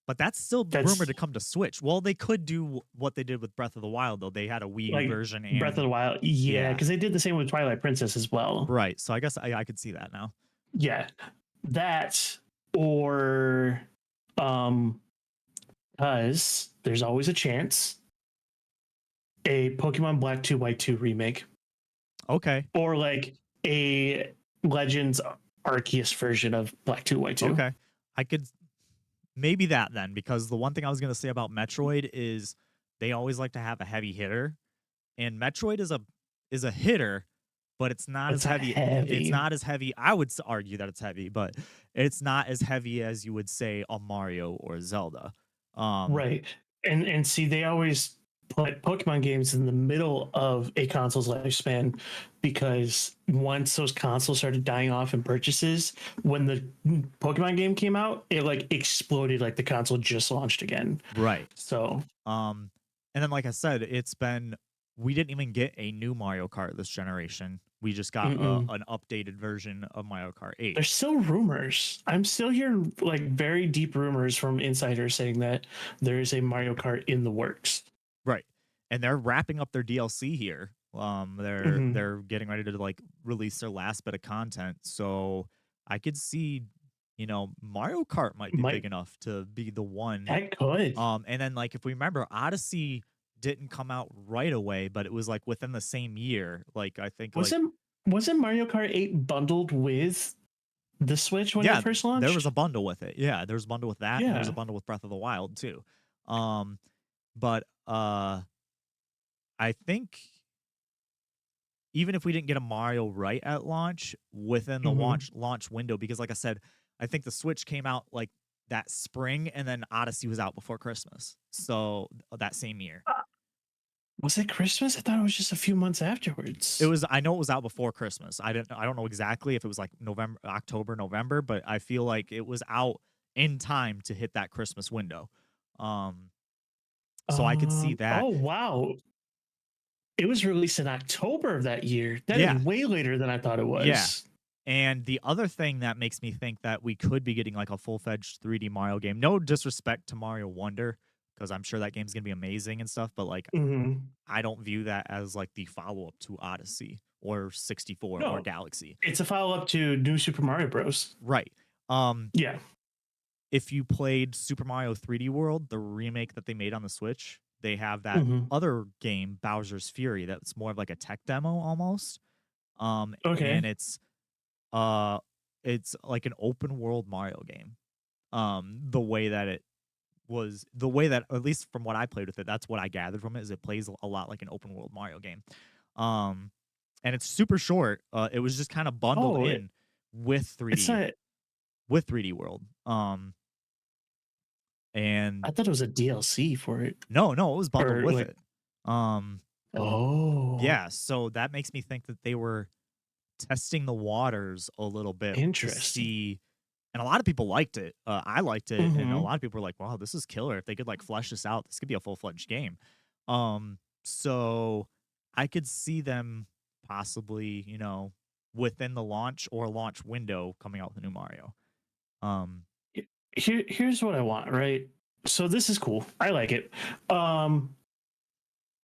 But that's still rumored That's to come to Switch. Well, they could do what they did with Breath of the Wild, though. They had a Wii like version Breath of and the Wild. Yeah, yeah, because they did the same with Twilight Princess as well. right. So I guess I could see that now. Yeah. That or um because there's always a chance a Pokemon Black 2 White 2 remake Okay. or like a Legends Arceus version of Black 2 White 2. Okay. I could maybe that then, because the one thing I was going to say about Metroid is they always like to have a heavy hitter, and Metroid is a hitter, but it's not as It's not heavy. It's heavy. not as heavy. I would argue that it's heavy, but it's not as heavy as you would say a Mario or Zelda. Um, Right. And see they always put Pokemon games in the middle of a console's lifespan because once those consoles started dying off in purchases, when the Pokemon game came out, it like exploded like the console just launched again. right. So Um, and then, like I said, we didn't even get a new Mario Kart this generation. We just got mm-mm. an updated version of Mario Kart 8. There's still rumors. I'm still hearing like very deep rumors from insiders saying that there is a Mario Kart in the works. Right. And they're wrapping up their DLC here. Mm-hmm. They're getting ready to like release their last bit of content. So I could see, Mario Kart might be big Might enough to be the one. that could And then like if we remember, Odyssey didn't come out right away, but it was like within the same year. Like I think like wasn't wasn't Mario Kart 8 bundled with the Switch when it yeah, first there was a launched? bundle with it. Yeah, there was a bundle with that, and there was a Yeah. bundle with Breath of the Wild too. Um, but I think even if we didn't get a Mario right at launch within the Hmm. launch window, because like I said, I think the Switch came out like that spring, and then Odyssey was out before Christmas, so that same year. Was it Christmas? I thought it was just a few months It afterwards. was. I know it was out before Christmas. I don't know exactly if it was like November, October, November, but I feel like it was out in time to hit that Christmas window. Um, so I could see that. Oh wow. It was released in October of that year. That is Yeah, way later than I thought it yeah. was. And the other thing that makes me think that we could be getting like a full-fledged 3D Mario game. No disrespect to Mario Wonder, because I'm sure that game's gonna be amazing and stuff, but like Mhm. I don't view that as like the follow-up to Odyssey or 64 or No, Galaxy. it's a follow up to New Super Mario Bros. Right. Um, Yeah. if you played Super Mario 3D World, the remake that they made on the Switch, they have that Mhm. other game, Bowser's Fury, that's more of like a tech demo almost. Okay. And uh it's like an open world Mario game. The way that it was the way that at least from what I played with it, that's what I gathered from it is it plays a lot like an open world Mario game. Um and it's super short. It was just kind of bundled Oh, in with it's 3D not. with 3D World. And I thought it was a DLC for it, no, it was bundled or with like. it. Um Oh, yeah, so that makes me think that they were testing the waters a little bit to interesting. see, and a lot of people liked it. I liked it, and a Hmm. lot of people were like, "Wow, this is killer! If they could like flesh this out, this could be a full fledged game." So I could see them possibly, within the launch or launch window, coming out with a new Mario. Um, Here's what I want. Right. So this is cool. I like it. Um,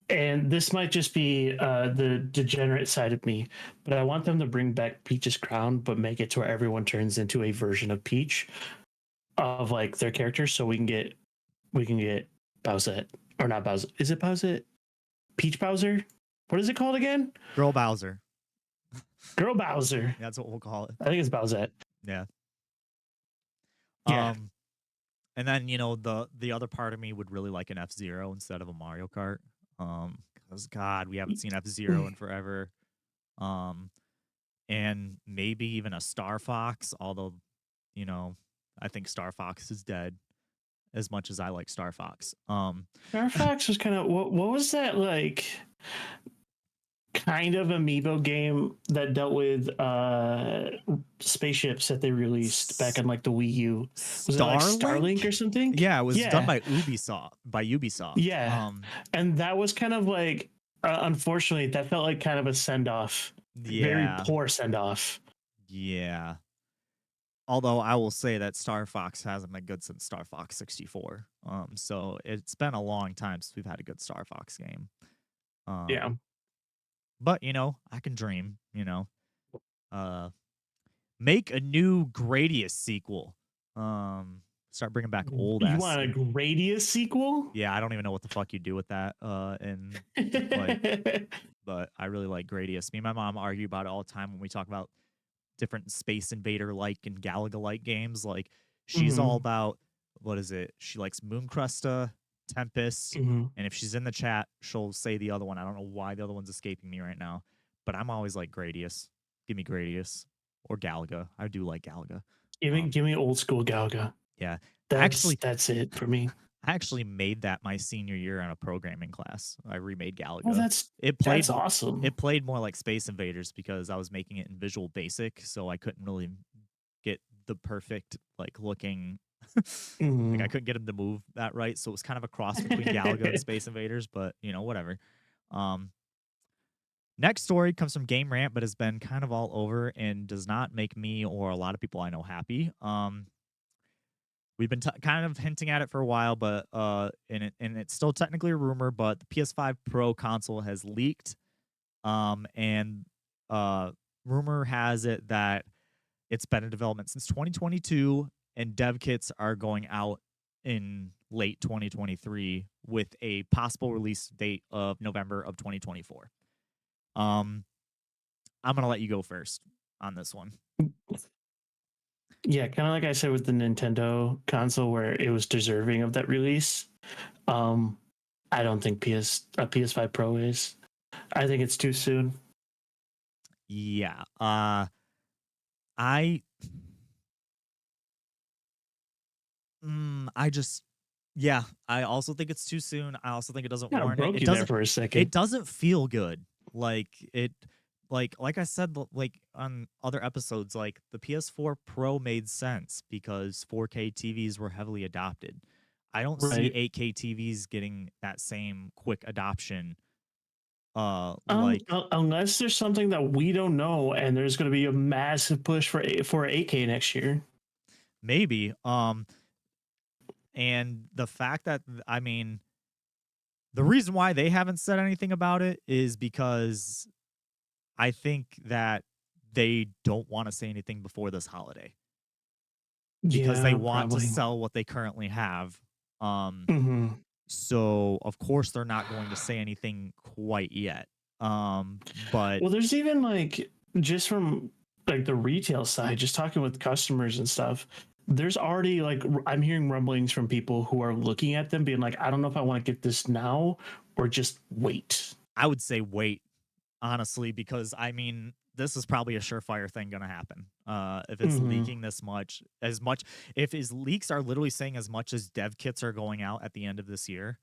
and this might just be the degenerate side of me, but I want them to bring back Peach's crown, but make it to where everyone turns into a version of Peach of like their characters, so we can get Bowsette, or not Bowsette. Is it Bowsette? Peach Bowser? What is it called again? Girl Bowser, Girl Bowser. that's what we'll call it. I think it's Bowsette. Yeah. Yeah. Um, And then, the other part of me would really like an F-Zero instead of a Mario Kart. Because God, we haven't seen F-Zero in forever. Um, and maybe even a Star Fox, although, you know, I think Star Fox is dead as much as I like Star Fox. Star Fox was kind of what was that like? Kind of amiibo game that dealt with spaceships that they released back S- on like the Wii U. Was it like Starlink or Starlink? something? Yeah, it was done Yeah, by Ubisoft. By Ubisoft. yeah. And that was kind of like, unfortunately, that felt like kind of a send off, very Yeah, poor send off. yeah. Although I will say that Star Fox hasn't been good since Star Fox 64. So it's been a long time since we've had a good Star Fox game. Yeah. Um, but I can dream, Uh make a new Gradius sequel. Start bringing back old You s. want a Gradius sequel? Yeah, I don't even know what the fuck you do with that. And like, but I really like Gradius. Me and my mom argue about it all the time when we talk about different Space Invader like and Galaga like games. Like she's all Hmm. about what is it? She likes Mooncrusta, Tempest, Hmm. and if she's in the chat, she'll say the other one. I don't know why the other one's escaping me right now, but I'm always like Gradius. Give me Gradius or Galaga. I do like Galaga. Um, Give me old school Galaga. yeah, That's actually, that's it for me. I actually made that my senior year in a programming class. I remade Well, Galaga. that's It that's played awesome. it played more like Space Invaders because I was making it in Visual Basic, so I couldn't really get the perfect like looking like I Mhm. couldn't get him to move that right. So it was kind of a cross between Galaga and Space Invaders, but whatever. Um Next story comes from Game Rant, but has been kind of all over and does not make me or a lot of people I know happy. We've been kind of hinting at it for a while, but and it's still technically a rumor, but the PS5 Pro console has leaked. And rumor has it that it's been in development since 2022, and dev kits are going out in late 2023 with a possible release date of November of 2024. Um, I'm gonna let you go first on this one. Yeah, kind of like I said with the Nintendo console, where it was deserving of that release. Um, I don't think PS5 Pro is. I think it's too soon. Yeah. I I just yeah, I also think it's too soon. I also think it doesn't Kind of warrant it. broke It you there doesn't for a it second. doesn't feel good. Like it like I said like on other episodes, like the PS4 Pro made sense because 4K TVs were heavily adopted. I don't see Right. 8K TVs getting that same quick adoption Like Unless there's something that we don't know, and there's going to be a massive push for 8K next year. maybe. And the fact that I mean, the reason why they haven't said anything about it is because I think that they don't want to say anything before this holiday because they Yeah, want to probably. sell what they currently have. Um, Hmm. so of course they're not going to say anything quite yet. But Well, there's even like just from like the retail side, just talking with customers and stuff. There's already like I'm hearing rumblings from people who are looking at them, being like, I don't know if I want to get this now or just wait. I would say wait, honestly, because I mean, this is probably a surefire thing going to happen. If it's Hmm. leaking this much, as much, if his leaks are literally saying as much as dev kits are going out at the end of this year,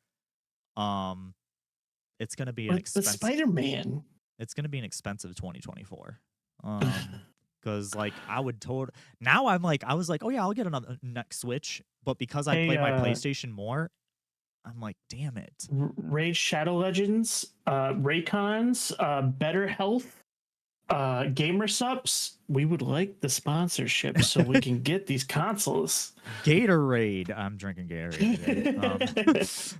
um, it's going to be an But expensive. Spider-Man. It's going to be an expensive 2024. Because like I would told now I'm like I was like, oh yeah, I'll get another next Switch, but because I Hey, play my PlayStation more, I'm like, damn it. Raid Shadow Legends, Raycons, Better Health, Gamer Subs. We would like the sponsorship so we can get these consoles. Gatorade. I'm drinking Gatorade today.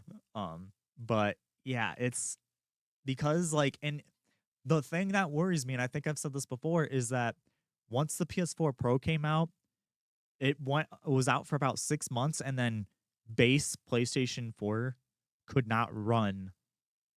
But yeah, it's because like, and the thing that worries me, and I think I've said this before, is that once the PS4 Pro came out, it was out for about 6 months, and then base PlayStation 4 could not run.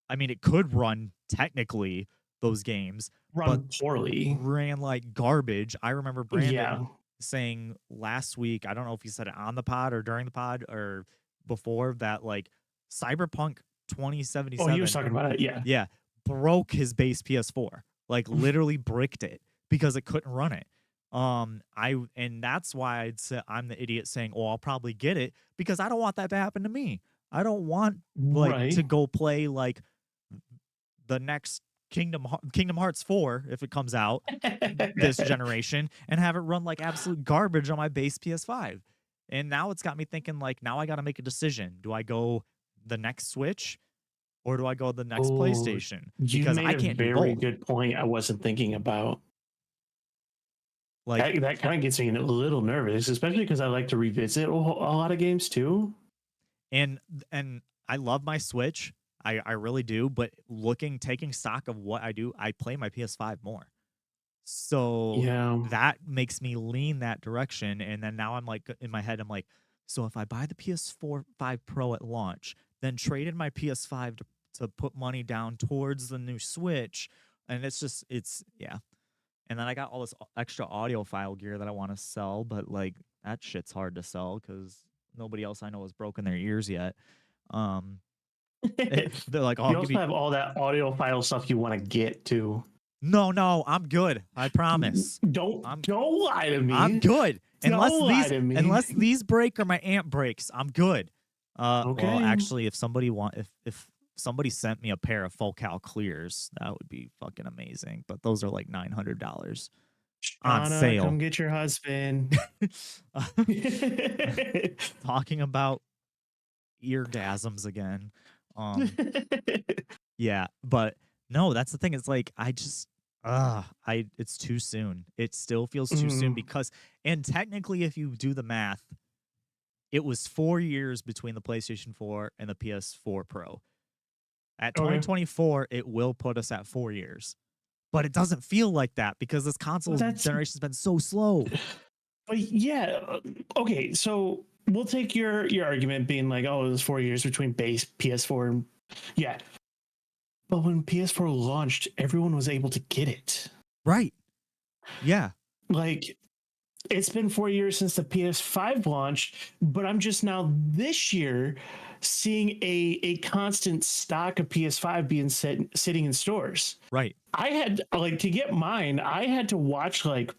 I mean, it could run technically those games, but Run poorly. ran like garbage. I remember Yeah. Brandon saying last week, I don't know if he said it on the pod or during the pod or before, that like Cyberpunk Oh, he was 2077, talking about it. Yeah. yeah, broke his base PS4. Like literally bricked it because it couldn't run it. And that's why I'd say I'm the idiot saying, "Oh, I'll probably get it," because I don't want that to happen to me. I don't want like Right. to go play like the next Kingdom Hearts 4 if it comes out this generation and have it run like absolute garbage on my base PS5. And now it's got me thinking like now I got to make a decision. Do I go the next Switch or do I go the next Oh, PlayStation? you Because made I a can't do very both. good point I wasn't thinking about. Like That kind of gets me a little nervous, especially because I like to revisit a lot of games too. and and I love my Switch. I really do, but taking stock of what I do, I play my PS5 more. So Yeah. that makes me lean that direction. And then now I'm like in my head, I'm like, so if I buy the PS4 5 Pro at launch, then trade in my PS5 to put money down towards the new Switch. And it's yeah. And then I got all this extra audiophile gear that I want to sell, but like that shit's hard to sell because nobody else I know has broken their ears yet. Um, they're like, oh, I'll You give also you. have all that audio file stuff you want to get to. No, I'm good. I promise. Don't lie to I'm me. good. Don't lie to me. Unless these break or my amp breaks, I'm good. Well, Okay. actually, if somebody sent me a pair of full cal clears, that would be fucking amazing. But those are like $900 on Shauna, sale. come get your husband. Talking about eargasms again. Yeah, but no, that's the thing. It's like it's too soon. It still feels too soon Mm, because, and technically, if you do the math, it was 4 years between the PlayStation 4 and the PS4 Pro. At okay. 2024, it will put us at 4 years, but it doesn't feel like that because this console That's generation's been so slow. but yeah. Okay, so we'll take your argument being like, oh, it was 4 years between base PS4 and yeah. But when PS4 launched, everyone was able to get it. Right. Yeah. Like it's been 4 years since the PS5 launched, but I'm just now this year seeing a constant stock of PS5 being sitting in stores. Right. I had like to get mine, I had to watch like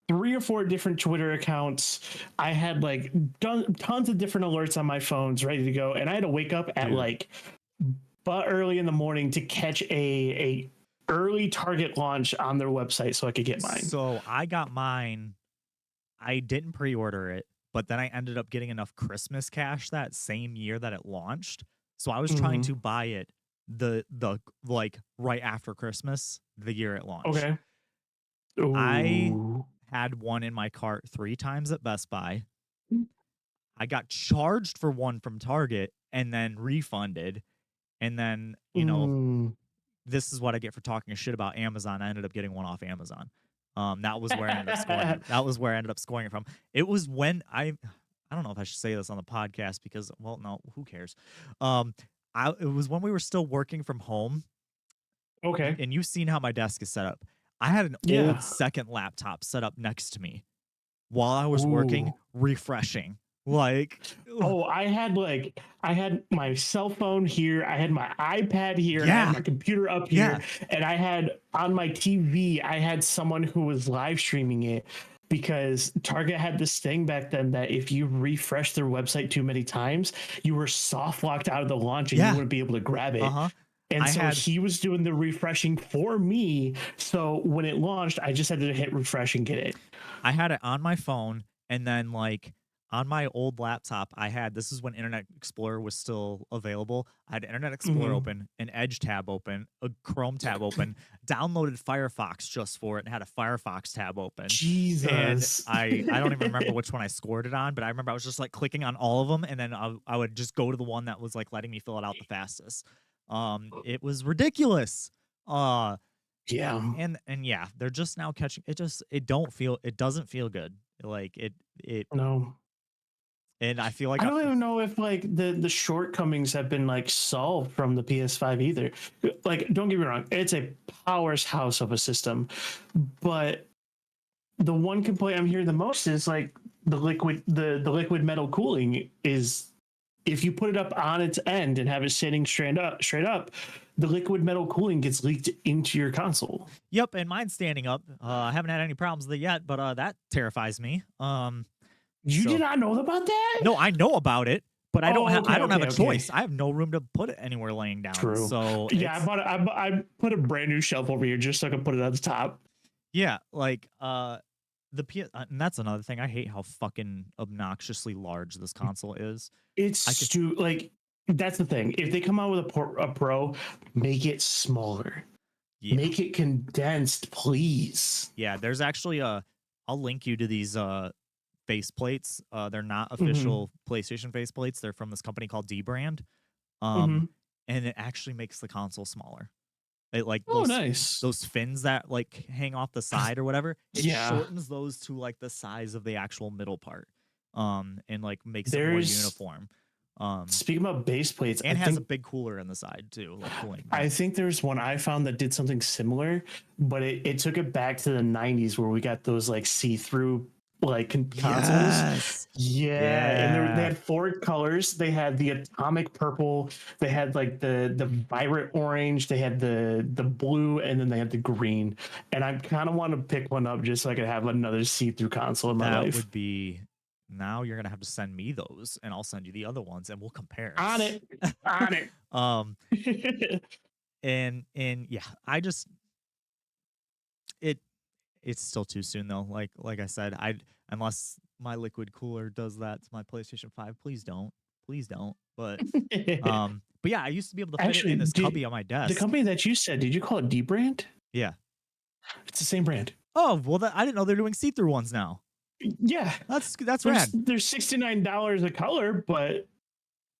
3 or 4 different Twitter accounts. I had like tons of different alerts on my phones ready to go, and I had to wake up at Dude. like but early in the morning to catch a early Target launch on their website so I could get mine. So I got mine. I didn't pre-order it, but then I ended up getting enough Christmas cash that same year that it launched. So I was trying Mm-hmm. to buy it the like right after Christmas, the year it launched. Okay. I Ooh. had one in my cart 3 times at Best Buy. I got charged for one from Target and then refunded. And then, Mm. this is what I get for talking shit about Amazon. I ended up getting one off Amazon. That was where I ended up scoring it. That was where I ended up scoring it from. It was when I don't know if I should say this on the podcast because, well, no, who cares? Um, it was when we were still working from home, Okay. and you've seen how my desk is set up. I had an old Yeah. second laptop set up next to me while I was working, Ooh. refreshing. Like, ugh, Oh, I had my cell phone here, I had my iPad here, and I had yeah, my computer up yeah, here, and I had on my TV, I had someone who was live streaming it because Target had this thing back then that if you refresh their website too many times, you were soft locked out of the launch and you yeah. wouldn't be able to grab Uh it. huh. And I so had he was doing the refreshing for me. So when it launched, I just had to hit refresh and get it. I had it on my phone, and then like on my old laptop, I had this is when Internet Explorer was still available. I had Internet Explorer Mhm. open, an Edge tab open, a Chrome tab open, downloaded Firefox just for it, and had a Firefox tab open. And Jesus. I don't even remember which one I scored it on, but I remember I was just like clicking on all of them, and then I would just go to the one that was like letting me fill it out the fastest. It was ridiculous. Uh, Yeah. and yeah, they're just now catching it doesn't feel good. Like it No. and I feel like I don't even know if like the shortcomings have been like solved from the PS5 either. Like, don't get me wrong, it's a powerhouse of a system, but the one complaint I'm hearing the most is like the liquid metal cooling is if you put it up on its end and have it sitting straight up, the liquid metal cooling gets leaked into your console. Yep, and mine's standing up. I haven't had any problems with it yet, but that terrifies me. You did So not know about that? no, I know about it, but Oh, I okay, don't have okay, a okay. choice. I have no room to put it anywhere laying down. True. So Yeah, it's I put a brand new shelf over here just so I could put it at the top. yeah, like the and that's another thing. I hate how fucking obnoxiously large this console is. I could Like that's the thing. If they come out with a pro, make it smaller. yeah. Make it condensed, please. Yeah, there's actually a I'll link you to these face plates. They're not Mm-hmm. official PlayStation face plates. They're from this company called D Brand. Um, Mm-hmm. and it actually makes the console smaller. It like Oh, nice. those fins that like hang off the side or whatever, it Yeah. shortens those to like the size of the actual middle part. And like makes it more There's uniform. Um, speaking about base plates, and has a big cooler in the side too, like cooling. I But think there's one I found that did something similar, but it took it back to the 90s where we got those like see-through like consoles. yes. Yeah, and they Yeah. had four colors. They had the atomic purple, they had like the vibrant orange, they had the blue, and then they had the green. And I kind of want to pick one up just so I could have another see-through console in my That life. would be now you're gonna have to send me those and I'll send you the other ones and we'll compare. On it, on um it. and yeah, I just it it's still too soon though. Like I said, I unless my liquid cooler does that to my PlayStation 5, please don't. Please don't. But yeah, I used to be able to fit it Actually, in this did cubby on my the desk. company that you said, did you call it D brand? Yeah. It's the same brand. Oh, well I didn't know they're doing see-through ones now. Yeah, That's rad. there's $69 a color, but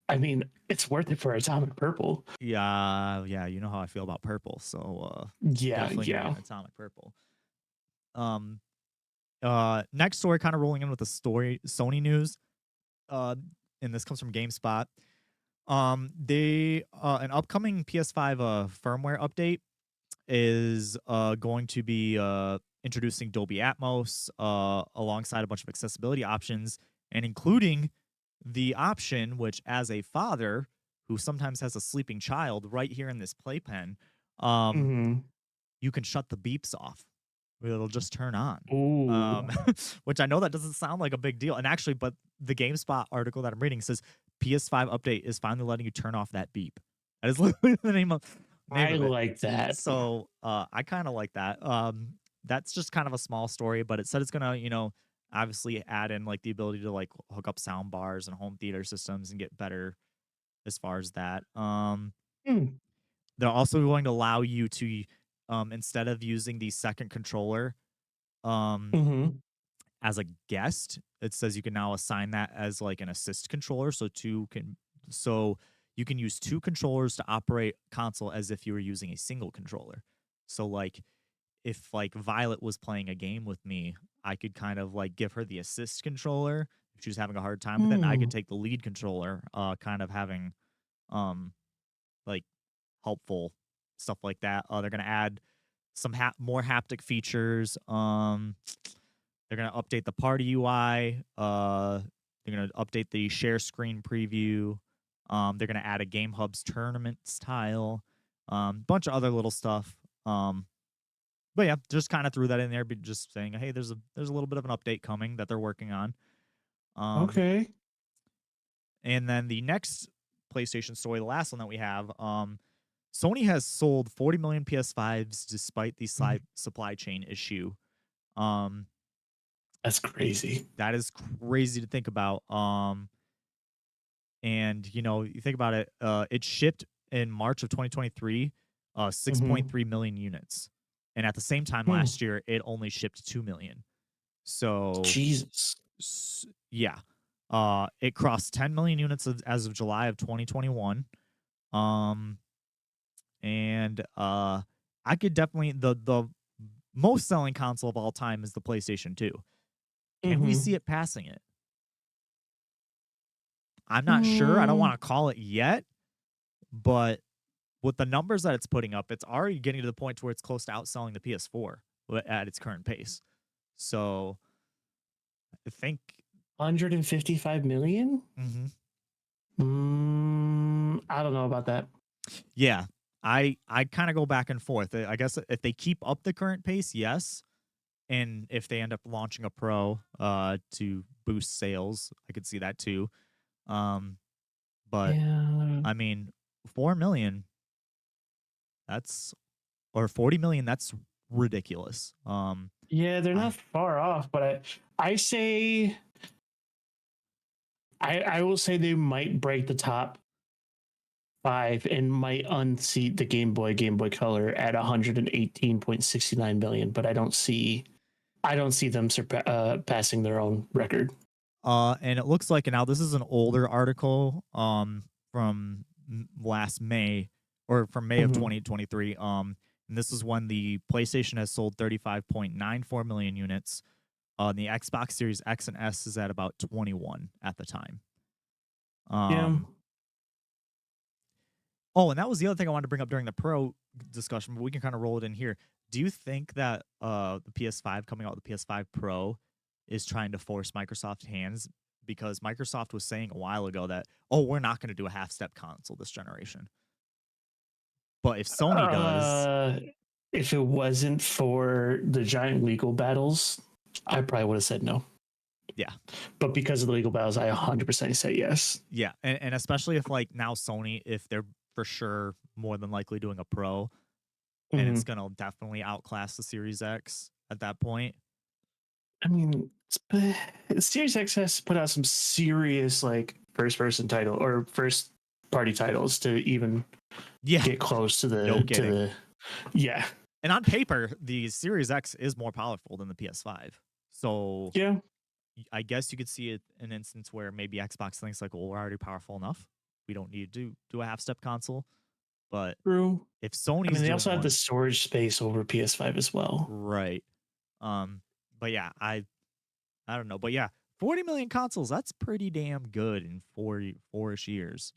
I mean, it's worth it for atomic purple. Yeah, yeah, you know how I feel about purple, so Yeah, definitely gonna get yeah. an atomic purple. Um Next story kind of rolling in with the story Sony news. Uh and this comes from GameSpot. They an upcoming PS5 firmware update is going to be introducing Dolby Atmos alongside a bunch of accessibility options and including the option which as a father who sometimes has a sleeping child right here in this playpen, um Mhm. you can shut the beeps off. It'll just turn on. Ooh. Um, which I know that doesn't sound like a big deal. And actually, but the GameSpot article that I'm reading says PS5 update is finally letting you turn off that beep. That is literally the name I of it. like that. So I kind of like that. That's just kind of a small story, but it said it's gonna, obviously add in like the ability to like hook up sound bars and home theater systems and get better as far as that. Hmm. they're also going to allow you to, instead of using the second controller, um, Mm-hmm. as a guest, it says you can now assign that as like an assist controller. So you can use two controllers to operate console as if you were using a single controller. So like if like Violet was playing a game with me, I could kind of like give her the assist controller if she was having a hard time with it, and I could Mm. take the lead controller, kind of having um like helpful stuff like that. They're gonna add some more haptic features. They're gonna update the party UI. They're gonna update the share screen preview. They're gonna add a Game Hub's tournaments tile. Bunch of other little stuff. But yeah, just kind of threw that in there, just saying, hey, there's a little bit of an update coming that they're working on. Okay. And then the next PlayStation story, the last one that we have, Sony has sold 40 million PS5s despite the Mhm. supply chain issue. Um, That's crazy. that is crazy to think about. And you know, you think about it, it shipped in March of 2023, Mm-hmm. 6.3 million units, and at the same time Hmm. last year, it only shipped 2 million. So, Jesus. yeah, it crossed 10 million units as of July of 2021. Um, and I could definitely the most selling console of all time is the PlayStation 2. Can we Mm-hmm. see it passing it? I'm not sure. I don't Mm. want to call it yet, but with the numbers that it's putting up, it's already getting to the point where it's close to outselling the PS4 at its current pace. So I think, 155 million? mhm. I don't know about that. Yeah, I kind of go back and forth. I guess if they keep up the current pace, yes, and if they end up launching a Pro to boost sales, I could see that too. Um, but Yeah. I mean, 4 million, that's or 40 million, that's ridiculous. Yeah, they're I not far off, but I say I will say they might break the top five and might unseat the Game Boy Color at 118.69 million, but I don't see them passing their own record. and it looks like now this is an older article from last May or from May of Mm-hmm. 2023. And this is when the PlayStation has sold 35.94 million units. The Xbox Series X and S is at about 21 at the time. Yeah. Um, oh, and that was the other thing I wanted to bring up during the Pro discussion, but we can kind of roll it in here. Do you think that the PS5 coming out with the PS5 Pro is trying to force Microsoft's hands? Because Microsoft was saying a while ago that, oh, we're not going to do a half step console this generation. But if Sony does, Uh, if it wasn't for the giant legal battles, I probably would have said no. yeah, But because of the legal battles, I 100% say yes. yeah. And especially if like now Sony, if they're for sure more than likely doing a Pro, and Mm-hmm. it's going to definitely outclass the Series X at that point. I mean, Series X has to put out some serious like first person title or first party titles to even Yeah, get close to no the kidding. yeah. And on paper, the Series X is more powerful than the PS5. So Yeah. I guess you could see it an instance where maybe Xbox thinks like, well, we're already powerful enough. We don't need to do a half step console. But True. if I mean, Sony's they doing also have the one, storage space over PS5 as well. right? Um, but yeah, I don't know, but yeah, 40 million consoles. That's pretty damn good in 4-ish years.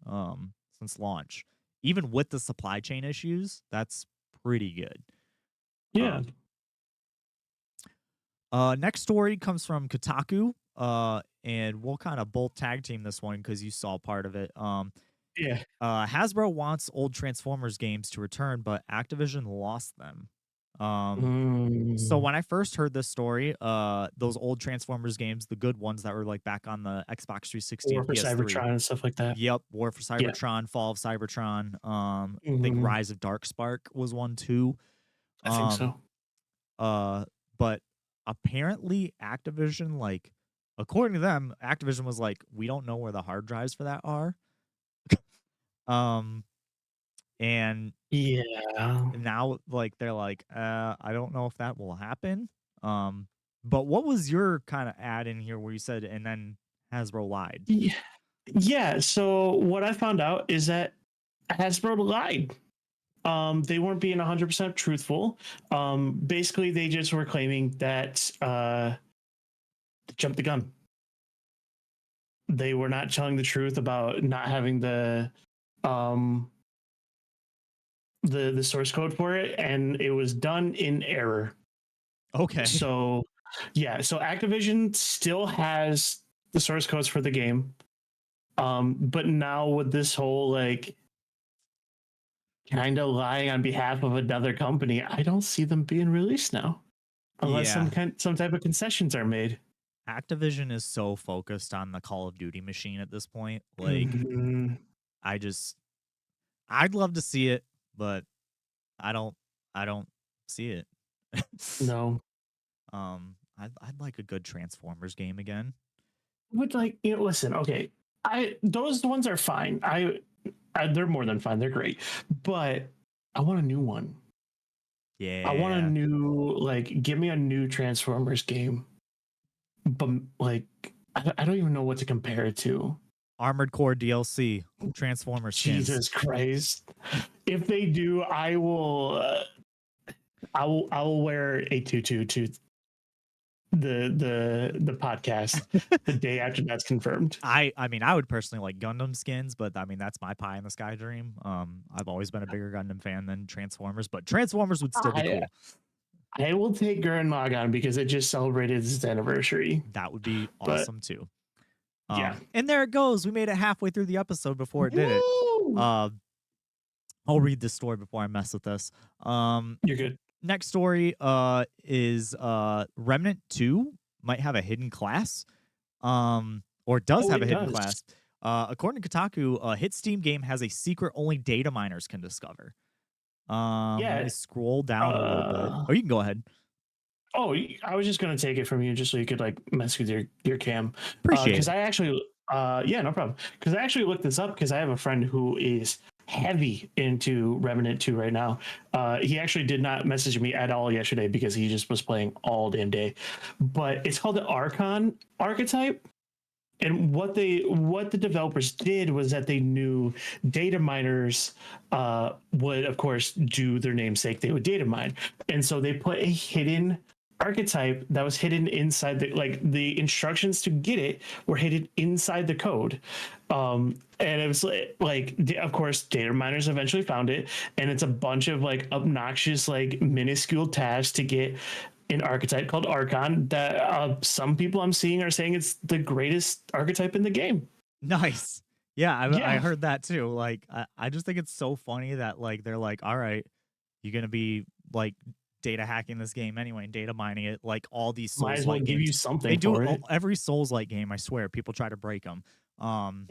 Since launch, even with the supply chain issues, that's pretty good. Yeah. Um, next story comes from Kotaku. And we'll kind of both tag team this one because you saw part of it. Yeah. Hasbro wants old Transformers games to return, but Activision lost them. So Mm. when I first heard this story, those old Transformers games, the good ones that were like back on the Xbox 360 War and for PS3. Cybertron and stuff like that. Yep, War for Yeah. Cybertron, Fall of Cybertron. I think Hmm. Rise of Darkspark was one too. I think Um, so. but apparently Activision, like, according to them, Activision was like, we don't know where the hard drives for that are. Um, And Yeah. now, like, they're like, I don't know if that will happen. But what was your kind of ad in here where you said, and then Hasbro lied? Yeah. Yeah. So what I found out is that Hasbro lied. They weren't being 100% truthful. Basically, they just were claiming that they jumped the gun. They were not telling the truth about not having um, the source code for it, and it was done in error. Okay. So, yeah. So Activision still has the source codes for the game, but now with this whole like kind of lying on behalf of another company, I don't see them being released now unless Yeah. some type of concessions are made. Activision is so focused on the Call of Duty machine at this point. Like, Mhm. I just, I'd love to see it, but I don't, I don't see it. No, I'd like a good Transformers game again. would like listen. Okay, I those ones are fine. They're more than fine. They're great, but I want a new one. I want a Yeah. new give me a new Transformers game, but like I don't even know what to compare it to. Armored Core DLC, Transformer skins. Jesus Christ! If they do, I will wear a tutu to the podcast the day after that's confirmed. I mean, I would personally like Gundam skins, but I mean that's my pie in the sky dream. I've always been a bigger Gundam fan than Transformers, but Transformers would still be I cool. I will take Gurren Lagann because it just celebrated its anniversary. That would be But awesome too. yeah, And there it goes. We made it halfway through the episode before it did it. woo! Uh, I'll read this story before I mess with this. You're good. Next story is Remnant 2 might have a hidden class. Or does Oh, have it a hidden does. class. According to Kotaku, a hit Steam game has a secret only data miners can discover. Let Yeah. me scroll down a little bit. Oh, you can go ahead. Oh, I was just gonna take it from you just so you could like mess with your cam. Appreciate Because it. I actually yeah, no problem. Because I actually looked this up because I have a friend who is heavy into Remnant 2 right now. He actually did not message me at all yesterday because he just was playing all damn day. But it's called the Archon archetype. And what the developers did was that they knew data miners would of course do their namesake, they would data mine, and so they put a hidden archetype that was hidden inside the instructions to get it were hidden inside the code. And it was of course data miners eventually found it, and it's a bunch of like obnoxious like minuscule tasks to get an archetype called Archon that some people I'm seeing are saying it's the greatest archetype in the game. Nice. Yeah, I Yeah, heard that too. Like, I just think it's so funny that like they're like, all right, you're gonna be like data hacking this game anyway, and data mining it. Like all these might Souls as well like give you games, they something do for it. every Souls like game. I swear, people try to break them. And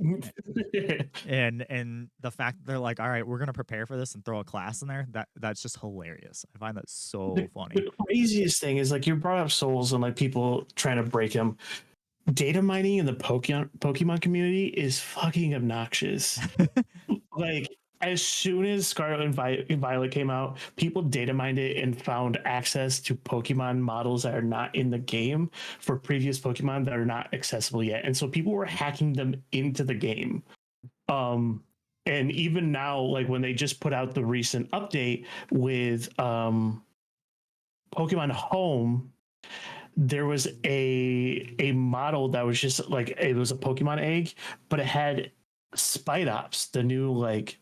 the fact that they're like, all right, we're gonna prepare for this and throw a class in there. That's just hilarious. I find that so funny. The craziest thing is like you brought up souls and like people trying to break them. Data mining in the Pokemon community is fucking obnoxious. Like as soon as Scarlet and Violet came out, people data mined it and found access to Pokemon models that are not in the game for previous Pokemon that are not accessible yet. And so people were hacking them into the game. Um, and even now, like when they just put out the recent update with Pokemon Home, there was a model that was just like it was a Pokemon egg, but it had Spidops, the new like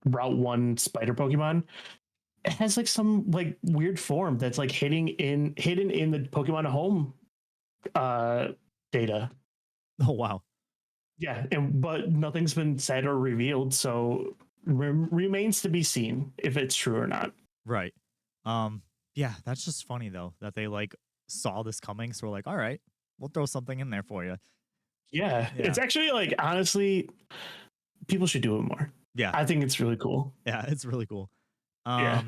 Route One spider Pokemon. It has like some like weird form that's like hidden in the Pokemon Home uh data. Oh wow. Yeah, and but nothing's been said or revealed, so remains to be seen if it's true or not. Right. Um, yeah, that's just funny though that they like saw this coming, so we're like, all right, we'll throw something in there for you. Yeah, Yeah. it's actually like honestly, people should do it more. Yeah. I think it's really cool. Yeah, it's really cool. Yeah.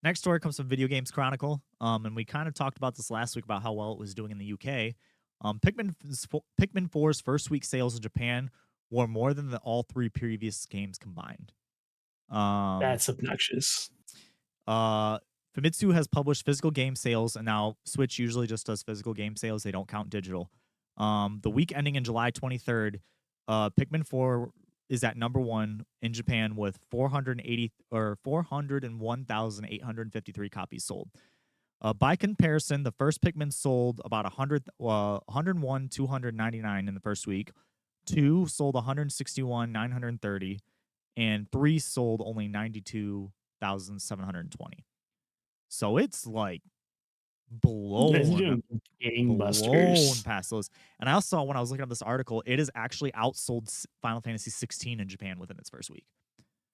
Next story comes from Video Games Chronicle. And we kind of talked about this last week about how well it was doing in the UK. Pikmin 4's first week sales in Japan were more than all three previous games combined. Um, That's obnoxious. uh, Famitsu has published physical game sales, and now Switch usually just does physical game sales. They don't count digital. The week ending in July 23rd, Pikmin 4 is at number one in Japan with 480 or 401,853 copies sold. By comparison, the first Pikmin sold about 101, 299 in the first week. 2 sold 161, 930, and 3 sold only 92,720. So it's like It's blown doing gangbusters. past those. And I also saw when I was looking at this article, it has actually outsold Final Fantasy 16 in Japan within its first week.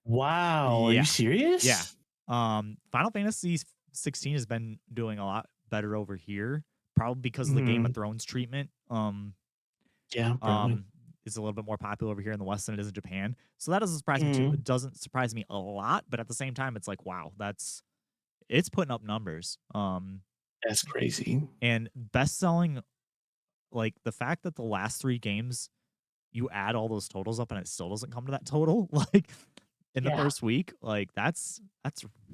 Wow, are you Yeah. Yeah. serious? Final Fantasy 16 has been doing a lot better over here, probably because of the Game of Mhm. Thrones treatment. Yeah, probably. Is a little bit more popular over here in the West than it is in Japan. So that doesn't surprise me too. Mhm. It doesn't surprise me a lot, but at the same time, it's like, wow, it's putting up numbers. That's crazy. And best selling, like the fact that the last 3 games you add all those totals up and it still doesn't come to that total, like in the Yeah. first week, like that's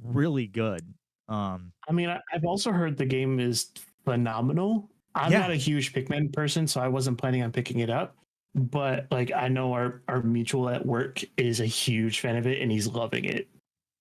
really good. I mean, I've also heard the game is phenomenal. I'm Yeah, not a huge Pikmin person, so I wasn't planning on picking it up. But like I know our mutual at work is a huge fan of it and he's loving it.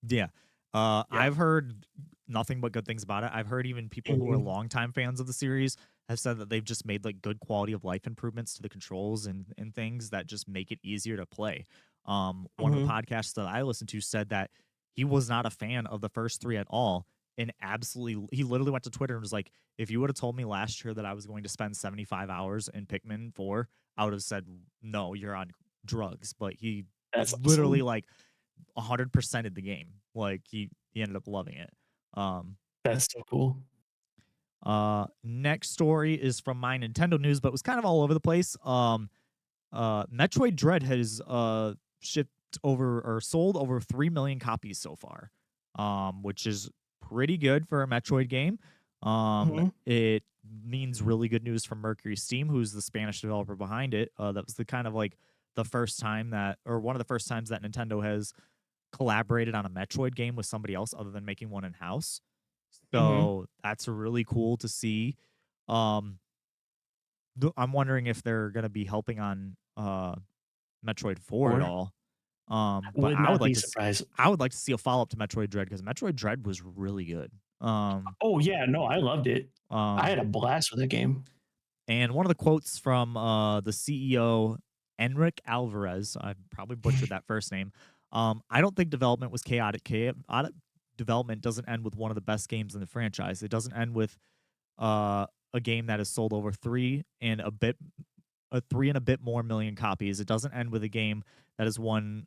yeah. Yeah. I've heard nothing but good things about it. I've heard even people who are Mhm. longtime fans of the series have said that they've just made like good quality of life improvements to the controls and things that just make it easier to play. One of the Mhm. podcasts that I listened to said that he was not a fan of the first 3 at all. And absolutely, he literally went to Twitter and was like, if you would have told me last year that I was going to spend 75 hours in Pikmin 4, I would have said, no, you're on drugs. But he That's literally awesome. like 100%ed the game. Like he ended up loving it. Um, That's so cool. Next story is from my Nintendo news, but was kind of all over the place. Metroid Dread has shipped over or sold over 3 million copies so far, which is pretty good for a Metroid game. Mhm. It means really good news from Mercury Steam, who's the Spanish developer behind it. That was the kind of like the first time that, or one of the first times that Nintendo has collaborated on a Metroid game with somebody else other than making one in house. Mhm. So that's really cool to see. Um, I'm wondering if they're gonna be helping on Metroid 4 at Or all. But would not be surprised. I would like to see a follow up to Metroid Dread because Metroid Dread was really good. Um, Oh yeah, no, I loved it. I had um, a blast with the game. and one of the quotes from the CEO Enric Alvarez, I probably butchered that first name. I don't think development was chaotic. Chaotic development doesn't end with one of the best games in the franchise. It doesn't end with uh, a game that has sold over 3 and a bit more million copies. It doesn't end with a game that has won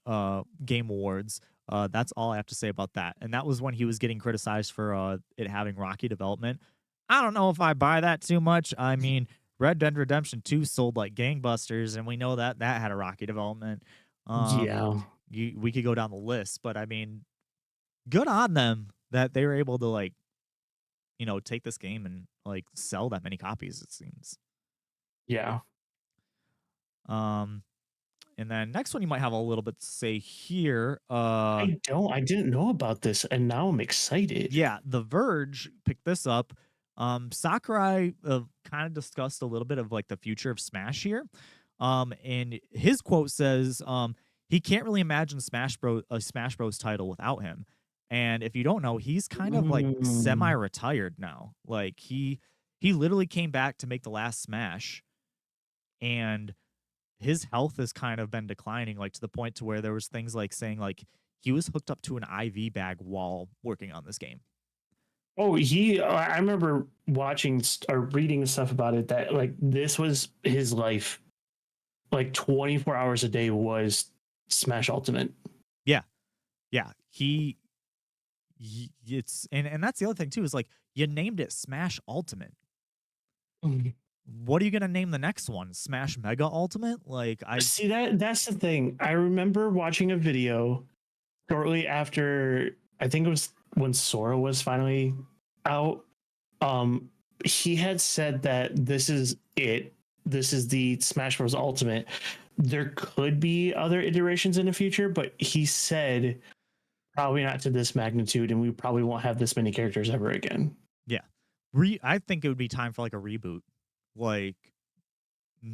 game awards. That's all I have to say about that. And that was when he was getting criticized for it having rocky development. I don't know if I buy that too much. I mean, Red Dead Redemption 2 sold like gangbusters, and we know that that had a rocky development. Um, Yeah. we could go down the list, but I mean, good on them that they were able to like take this game and like sell that many copies. It seems. Yeah. Um, and then next one you might have a little bit to say here. I didn't know about this and now I'm excited. Yeah, The Verge picked this up. Sakurai kind of discussed a little bit of like the future of Smash here. And his quote says, he can't really imagine a Smash Bros title without him. And if you don't know, he's kind of like Mm. semi-retired now. Like he literally came back to make the last Smash, and his health has kind of been declining, like to the point to where there was things like saying like he was hooked up to an IV bag while working on this game. Oh, I remember watching or reading stuff about it that like this was his life. Like 24 hours a day was Smash Ultimate. Yeah, yeah. It's and that's the other thing too is like you named it Smash Ultimate. Mhm. What are you gonna name the next one? Smash Mega Ultimate? Like See that's the thing. I remember watching a video shortly after I think it was when Sora was finally out. Um, he had said that this is it. This is the Smash Bros. Ultimate. There could be other iterations in the future, but he said probably not to this magnitude, and we probably won't have this many characters ever again. Yeah. I think it would be time for like a reboot. Like,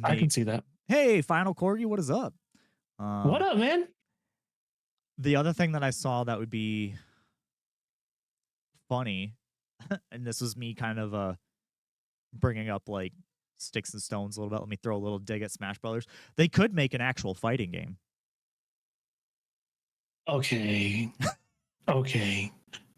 I can see that. Hey, FinalCorgi, what is up? What up, man? The other thing that I saw that would be funny, and this was me kind of bringing up like sticks and stones a little bit. Let me throw a little dig at Smash Brothers. They could make an actual fighting game. Okay. Okay.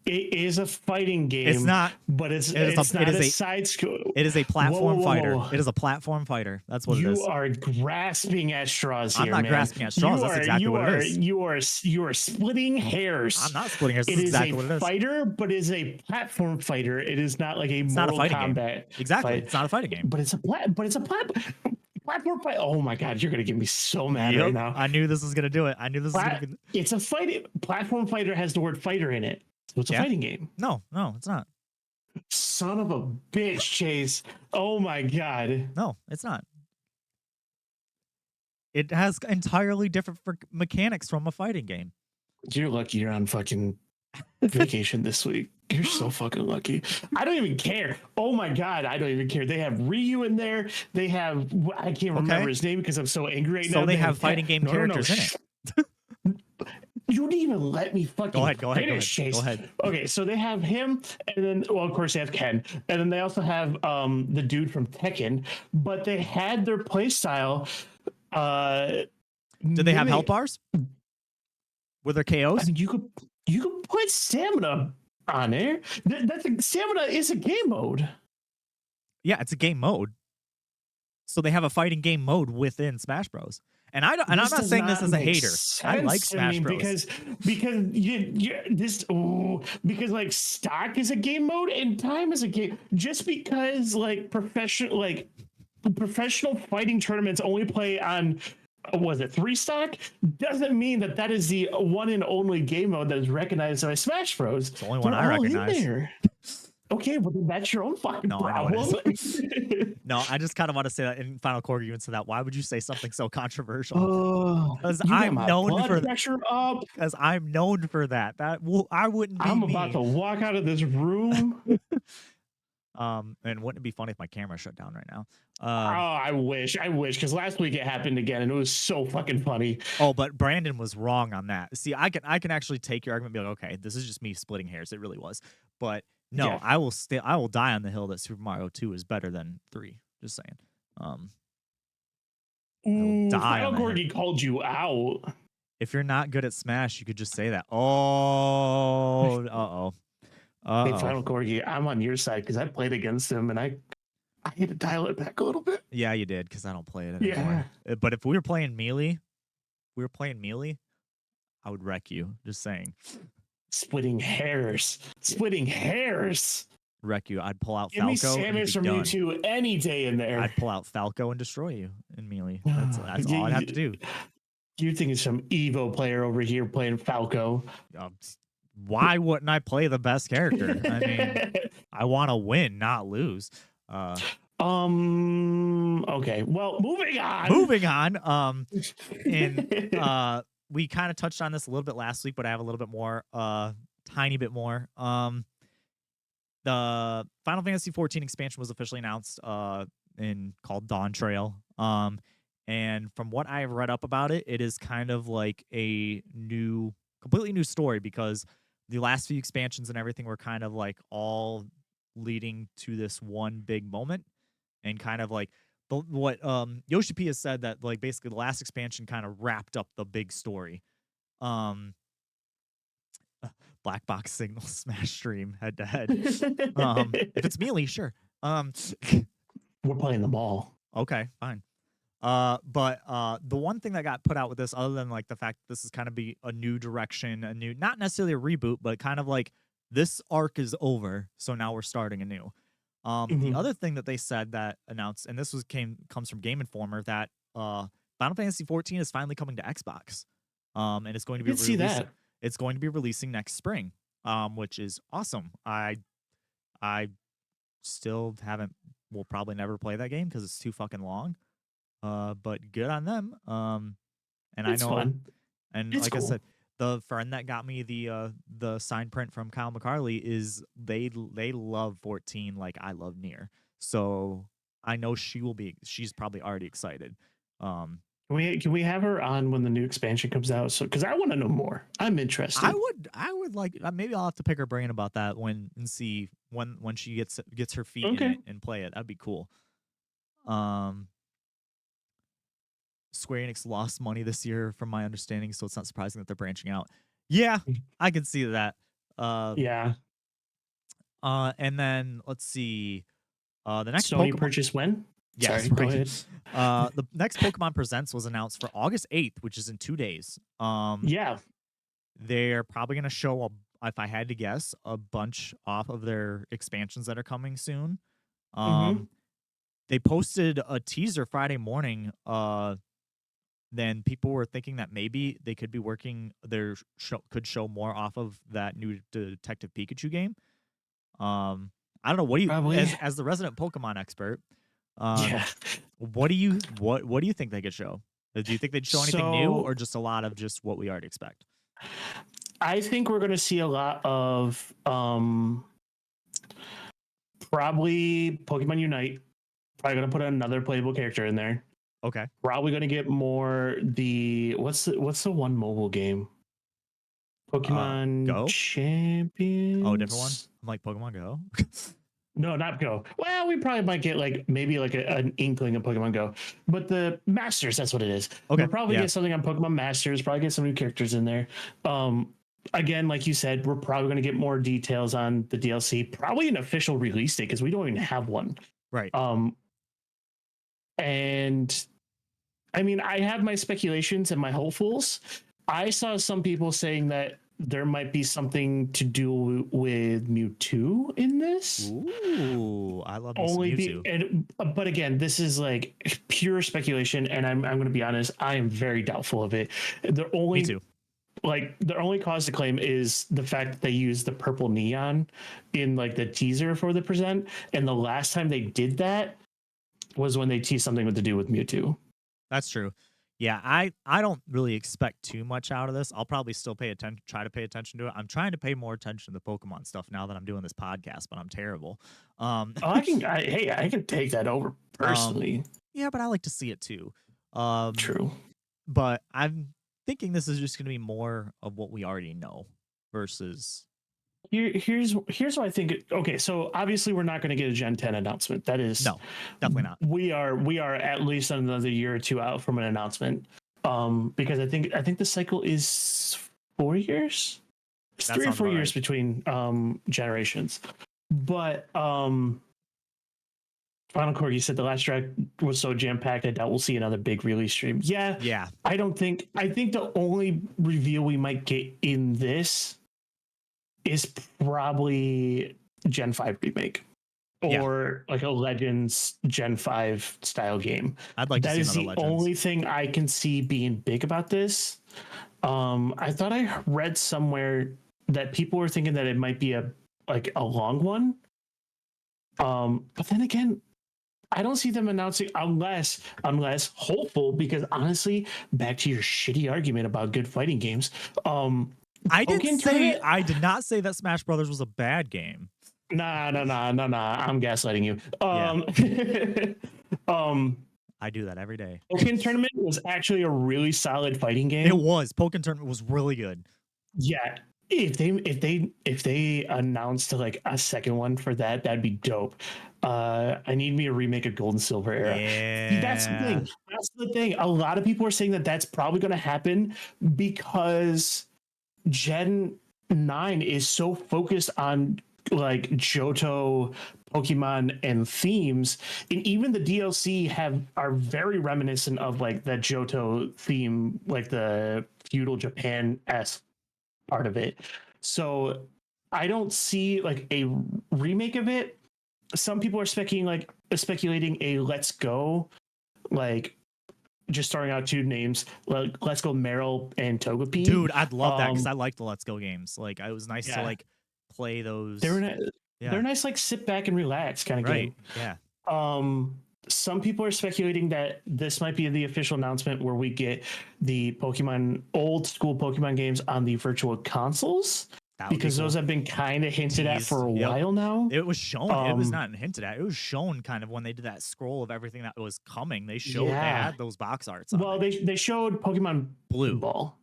It is a fighting game. It's not, but it's not a side scroll. It is a platform fighter. It is a platform fighter. That's what it is. You are grasping at straws here. I'm not grasping at straws. That's exactly what it is. You are splitting hairs. I'm not splitting hairs. It is exactly what it is. Fighter, but it is a platform fighter. It is not like a Mortal Kombat game. Exactly. It's not a fighting game. But it's a platform fight. Oh my god, you're gonna get me so mad right now. I knew this was gonna do it. I knew this was gonna be. It's a fight. Platform fighter has the word fighter in it. So it's a fighting game. No, it's not. Son of a bitch, Chase. Oh my god. No, it's not. It has entirely different mechanics from a fighting game. You're lucky you're on fucking vacation this week. You're so fucking lucky. I don't even care. Oh my god, I don't even care. They have Ryu in there. They have I can't remember his name because I'm so angry right now. So they have fighting game characters in it. You didn't even let me fucking go ahead. Okay, so they have him, and then well, of course they have Ken, and then they also have the dude from Tekken. But they had their playstyle. Did they have health bars? Were there KOs? I mean, you could put stamina on there. Stamina is a game mode. Yeah, it's a game mode. So they have a fighting game mode within Smash Bros. And I'm not saying this as a hater. I like Smash Bros. Because like stock is a game mode and time is a game. Just because like professional fighting tournaments only play on was it 3 stock doesn't mean that is the one and only game mode that is recognized by Smash Bros. It's the only one I recognize. Okay, well then that's your own fucking problem. No, I just kind of want to say that in FinalCorgi you would say that. Why would you say something so controversial? Because I'm known for that. Because I'm known for that. I wouldn't be I'm about to walk out of this room. And wouldn't it be funny if my camera shut down right now? I wish, because last week it happened again, and it was so fucking funny. Oh, but Brandon was wrong on that. See, I can actually take your argument and be like, okay, this is just me splitting hairs. It really was, but no, yeah. I will die on the hill that Super Mario 2 is better than 3. Just saying. FinalCorgi called you out. If you're not good at Smash, you could just say that. Oh, Hey, FinalCorgi, I'm on your side because I played against him and I had to dial it back a little bit. Yeah, you did because I don't play it anymore. Yeah. But if we were playing Melee, I would wreck you. Just saying. Splitting hairs. Wreck you. I'd pull out Give Falco. Give me Samus from you two any day in there. I'd pull out Falco and destroy you in Melee. That's all I'd have to do. You think it's some Evo player over here playing Falco? Why wouldn't I play the best character? I mean, I want to win, not lose. Okay. Well, moving on. And we kind of touched on this a little bit last week, but I have a little bit more, tiny bit more. The Final Fantasy 14 expansion was officially announced, called Dawn Trail. And from what I've read up about it, it is kind of like a completely new story because the last few expansions and everything were kind of like all leading to this one big moment, and kind of like what Yoshi P has said that like basically the last expansion kind of wrapped up the big story. Black Box Signal Smash stream head to head. If it's Melee, sure. We're playing them all. Okay, fine. But the one thing that got put out with this, other than like the fact that this is kind of be a new direction, not necessarily a reboot, but kind of like this arc is over, so now we're starting anew. The other thing that they said that announced, and this comes from Game Informer, that Final Fantasy 14 is finally coming to Xbox, and it's going to be it's going to be releasing next spring, which is awesome. I still will probably never play that game because it's too fucking long. But good on them. And it's I know, fun. And it's like cool. I said, the friend that got me the sign print from Kyle McCarley is they love 14 like I love Nier. So I know she's probably already excited. Can we have her on when the new expansion comes out? So because I want to know more. I'm interested. I would like maybe I'll have to pick her brain about that and see when she gets her feet in Okay. it and play it. That'd be cool. Square Enix lost money this year, from my understanding, so it's not surprising that they're branching out. Yeah, I can see that. Yeah. And then let's see. The next Sony Pokemon purchase when? Yes, Sorry, right. go ahead. The next Pokemon Presents was announced for August 8th, which is in 2 days. Yeah. They're probably gonna show if I had to guess, a bunch off of their expansions that are coming soon. They posted a teaser Friday morning. Then people were thinking that maybe they could be working could show more off of that new Detective Pikachu game. I don't know. What do you Probably. as the resident Pokemon expert? Yeah. What do you think they could show? Do you think they'd show anything new, or just a lot of just what we already expect? I think we're going to see a lot of probably Pokemon Unite. Probably going to put another playable character in there. Okay. Probably going to get more what's the one mobile game? Pokemon Go? Champions. Oh, different one. I'm like Pokemon Go. No, not Go. Well, we probably might get maybe an inkling of Pokemon Go, but the Masters, that's what it is. Okay. We'll probably get something on Pokemon Masters. Probably get some new characters in there. Again, like you said, we're probably going to get more details on the DLC. Probably an official release date because we don't even have one. Right. And I mean, I have my speculations and my hopefuls. I saw some people saying that there might be something to do with Mewtwo in this. Ooh, I love Mewtwo. But again, this is like pure speculation, and I'm going to be honest. I am very doubtful of it. Me too. Like their only cause to claim is the fact that they used the purple neon in like the teaser for the present, and the last time they did that was when they teased something to do with Mewtwo. That's true. Yeah, I don't really expect too much out of this. I'll probably still try to pay attention to it. I'm trying to pay more attention to the Pokemon stuff now that I'm doing this podcast, but I'm terrible. I can take that over personally. Yeah, but I like to see it too. True. But I'm thinking this is just going to be more of what we already know versus. Here's what I think. Okay, so obviously we're not going to get a Gen 10 announcement. That is no, definitely not. We are at least another year or two out from an announcement. Because I think the cycle is 4 years. It's 3 or 4 years between generations. But FinalCorgi said the last track was so jam-packed I doubt we'll see another big release stream. Yeah. I think the only reveal we might get in this is probably Gen 5 remake or like a Legends Gen 5 style game. I'd like to see another Legends. That is the only thing I can see being big about this. I thought I read somewhere that people were thinking that it might be a long one. But then again, I don't see them announcing unless hopeful, because honestly, back to your shitty argument about good fighting games. I did not say that Smash Brothers was a bad game. Nah. I'm gaslighting you. I do that every day. Pokken Tournament was actually a really solid fighting game. It was. Pokken Tournament was really good. Yeah. If they announced like a second one for that, that'd be dope. I need me a remake of Gold and Silver Era. Yeah. That's the thing. A lot of people are saying that that's probably going to happen because Gen 9 is so focused on like Johto, Pokemon, and themes, and even the DLC are very reminiscent of like that Johto theme, like the feudal Japan-esque part of it. So I don't see like a remake of it. Some people are speculating a Let's Go, like just throwing out two names, like Let's Go Meryl and Togepi. Dude, I'd love that because I like the Let's Go games. Like it was nice to like play those. They're nice, like sit back and relax kind of game. Yeah. some people are speculating that this might be the official announcement where we get the old school Pokemon games on the virtual consoles, That would be because cool. those have been kind of hinted at for a Yep. while now. It was shown. It was not hinted at. It was shown kind of when they did that scroll of everything that was coming. They showed they had those box arts on Well, they showed Pokemon Blue. Ball.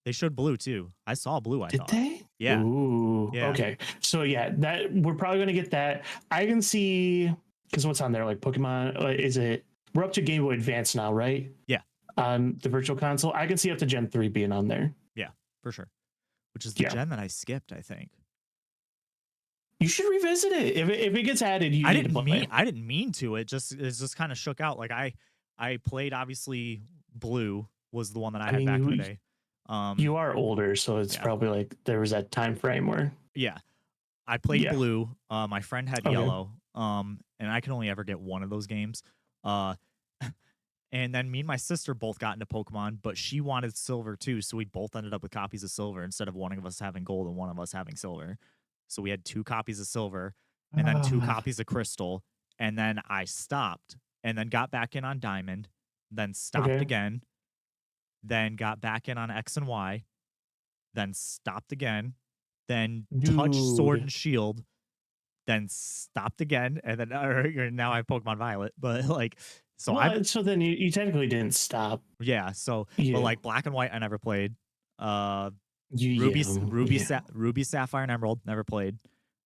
They showed Blue too. I saw Blue. Did they? Yeah. Ooh. Yeah. Okay. So yeah, that we're probably gonna get that. I can see, because what's on there, like Pokemon. Is it? We're up to Game Boy Advance now, right? Yeah. On the virtual console, I can see up to Gen 3 being on there. Yeah, for sure. Which is the gen that I skipped, I think. You should revisit it. If it gets added, I didn't mean to. It just kind of shook out. Like I played, obviously Blue was the one that I had back in the day. You are older, so it's probably like there was that time frame where I played Blue. My friend had Yellow. And I can only ever get one of those games. And then me and my sister both got into Pokemon, but she wanted Silver too, so we both ended up with copies of Silver instead of one of us having Gold and one of us having Silver. So we had 2 copies of Silver and then 2 copies of Crystal, and then I stopped and then got back in on Diamond, then stopped again, then got back in on X and Y, then stopped again, then touched Sword and Shield, then stopped again, and then now I have Pokemon Violet. But like, so then you technically didn't stop. Yeah. So, but like Black and White, I never played. Ruby, Sapphire, and Emerald, never played.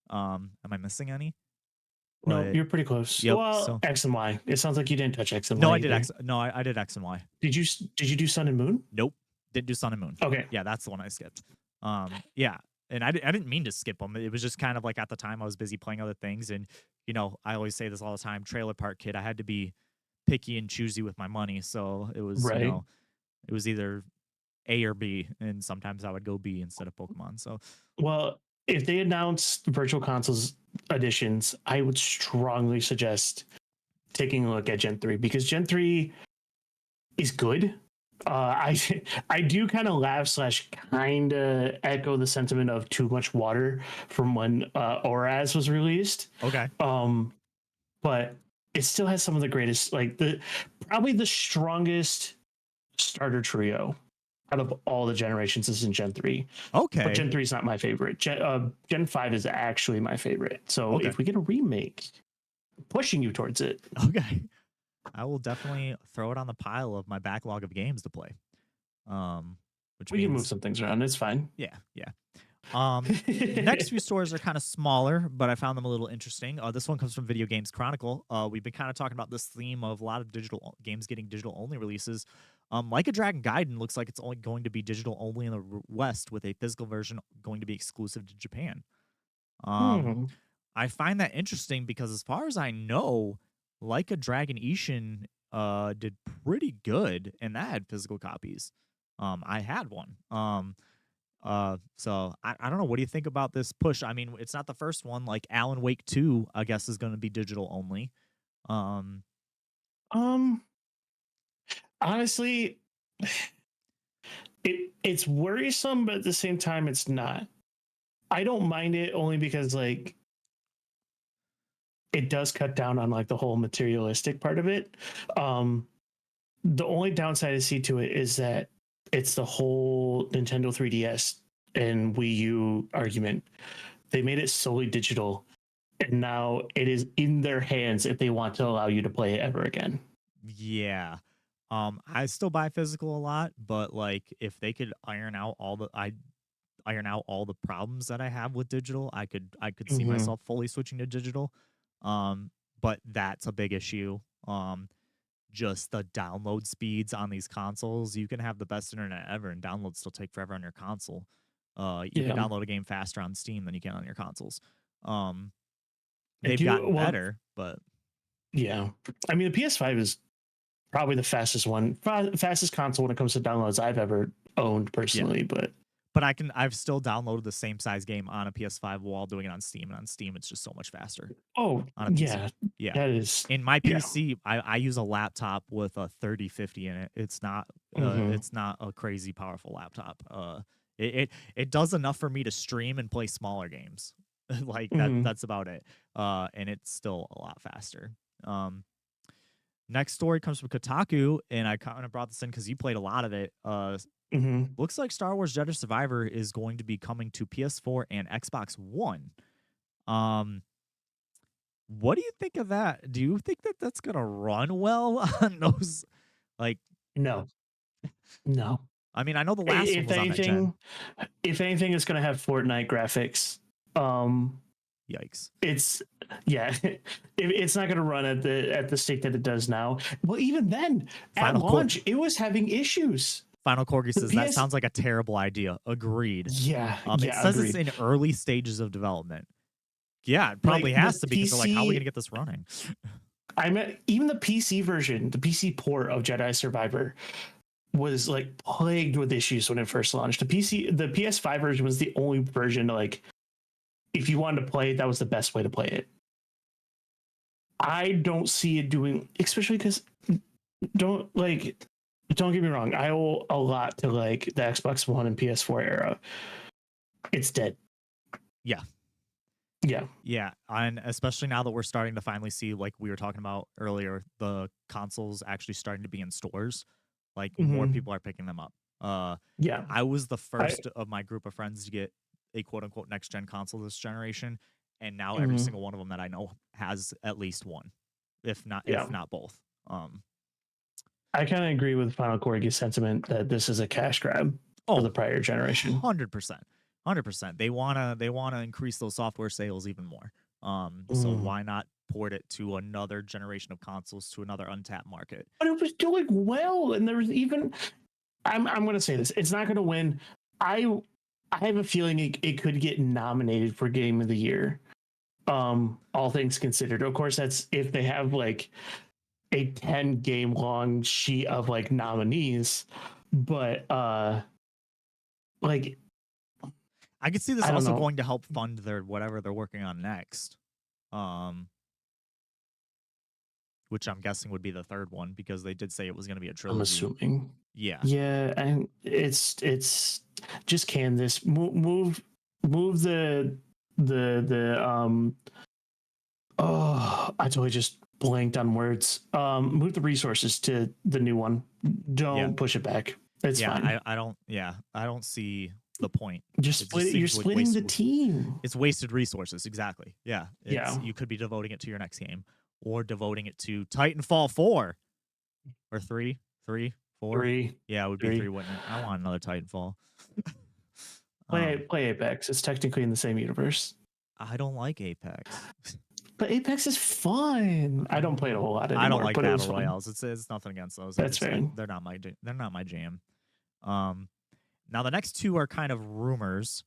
Am I missing any? No, you're pretty close. Yep, well, X and Y. It sounds like you didn't touch X and Y. No, I did X. No, I did X and Y. Did you do Sun and Moon? Nope, didn't do Sun and Moon. Okay. Yeah, that's the one I skipped. Yeah, and I didn't mean to skip them. It was just kind of like at the time I was busy playing other things, and I always say this all the time. Trailer park kid. I had to be picky and choosy with my money, so it was it was either A or B, and sometimes I would go B instead of Pokemon. So, well, if they announce virtual consoles editions, I would strongly suggest taking a look at Gen 3, because Gen 3 is good. I do kind of laugh / kind of echo the sentiment of too much water from when Oraz was released. Okay. But it still has some of the greatest, like probably the strongest starter trio out of all the generations is in Gen 3. Okay. But Gen 3 is not my favorite. Gen 5 is actually my favorite. So if we get a remake, I'm pushing you towards it. Okay. I will definitely throw it on the pile of my backlog of games to play. Which we can move some things around. It's fine. Yeah. Next few stores are kind of smaller, but I found them a little interesting. This one comes from Video Games Chronicle. We've been kind of talking about this theme of a lot of digital games getting digital only releases. Like a Dragon Gaiden looks like it's only going to be digital only in the West, with a physical version going to be exclusive to Japan. I find that interesting because, as far as I know, Like a Dragon Ishin did pretty good, and that had physical copies. I had one. So I don't know. What do you think about this push? I mean, it's not the first one. Like Alan Wake 2, I guess, is going to be digital only. Honestly, it's worrisome, but at the same time, it's not. I don't mind it only because like it does cut down on like the whole materialistic part of it. The only downside I see to it is that it's the whole Nintendo 3DS and Wii U argument. They made it solely digital, and now it is in their hands if they want to allow you to play it ever again. Yeah. I still buy physical a lot, but like if they could iron out all the problems that I have with digital, I could see myself fully switching to digital. But that's a big issue. Just the download speeds on these consoles. You can have the best internet ever, and downloads still take forever on your console. You can download a game faster on Steam than you can on your consoles. They've gotten better, but yeah, I mean the PS5 is probably the fastest console when it comes to downloads I've ever owned personally. But I've still downloaded the same size game on a PS5 while doing it on Steam, and on Steam it's just so much faster. Oh, on a PC. Yeah, that is. In my PC, I use a laptop with a 3050 in it. It's not a crazy powerful laptop. It does enough for me to stream and play smaller games. Like that's about it. And it's still a lot faster. Next story comes from Kotaku, and I kind of brought this in because you played a lot of it. Looks like Star Wars Jedi Survivor is going to be coming to PS4 and Xbox One. What do you think of that? Do you think that that's gonna run well on those? Like, No. I mean, I know the last one If was on that gen. anything, it's going to have Fortnite graphics. Yikes! It's it's not going to run at the state that it does now. Well, even then, at launch, it was having issues. FinalCorgi says that sounds like a terrible idea. Agreed. Yeah. It says agreed. it's in early stages of development. Yeah, it probably has to be because they're like, how are we gonna get this running? I mean, even the PC version, the PC port of Jedi Survivor was like plagued with issues when it first launched. The PS5 version was the only version like if you wanted to play it, that was the best way to play it. I don't see it doing, especially because don't get me wrong, I owe a lot to like the Xbox One and PS4 era. It's dead. Yeah. And especially now that we're starting to finally see, like we were talking about earlier, the consoles actually starting to be in stores. Like more people are picking them up. I was the first of my group of friends to get a quote unquote next gen console this generation, and now every single one of them that I know has at least one, if not both. I kind of agree with FinalCorgi's sentiment that this is a cash grab for the prior generation. 100%. They wanna increase those software sales even more. So why not port it to another generation of consoles, to another untapped market? But it was doing well, and there was even I'm gonna say this, it's not gonna win. I have a feeling it could get nominated for Game of the Year. All things considered. Of course, that's if they have like a 10 game long sheet of like nominees. But like I could see this also going to help fund their whatever they're working on next. Which I'm guessing would be the third one because they did say it was going to be a trilogy. I'm assuming. Yeah. Yeah, and it's just Canvas. Move the I totally just blanked on words. Move the resources to the new one. Don't push it back. It's fine. I don't see the point. You're splitting the team. It's wasted resources. Exactly. Yeah. You could be devoting it to your next game or devoting it to Titanfall 4 or 3, 4. 3. Yeah, it would be 3, wouldn't it? I want another Titanfall. Play Apex. It's technically in the same universe. I don't like Apex. But Apex is fun. I don't play it a whole lot anymore. I don't like battle royales. It's nothing against those. That's fair. They're not my jam. Now the next two are kind of rumors.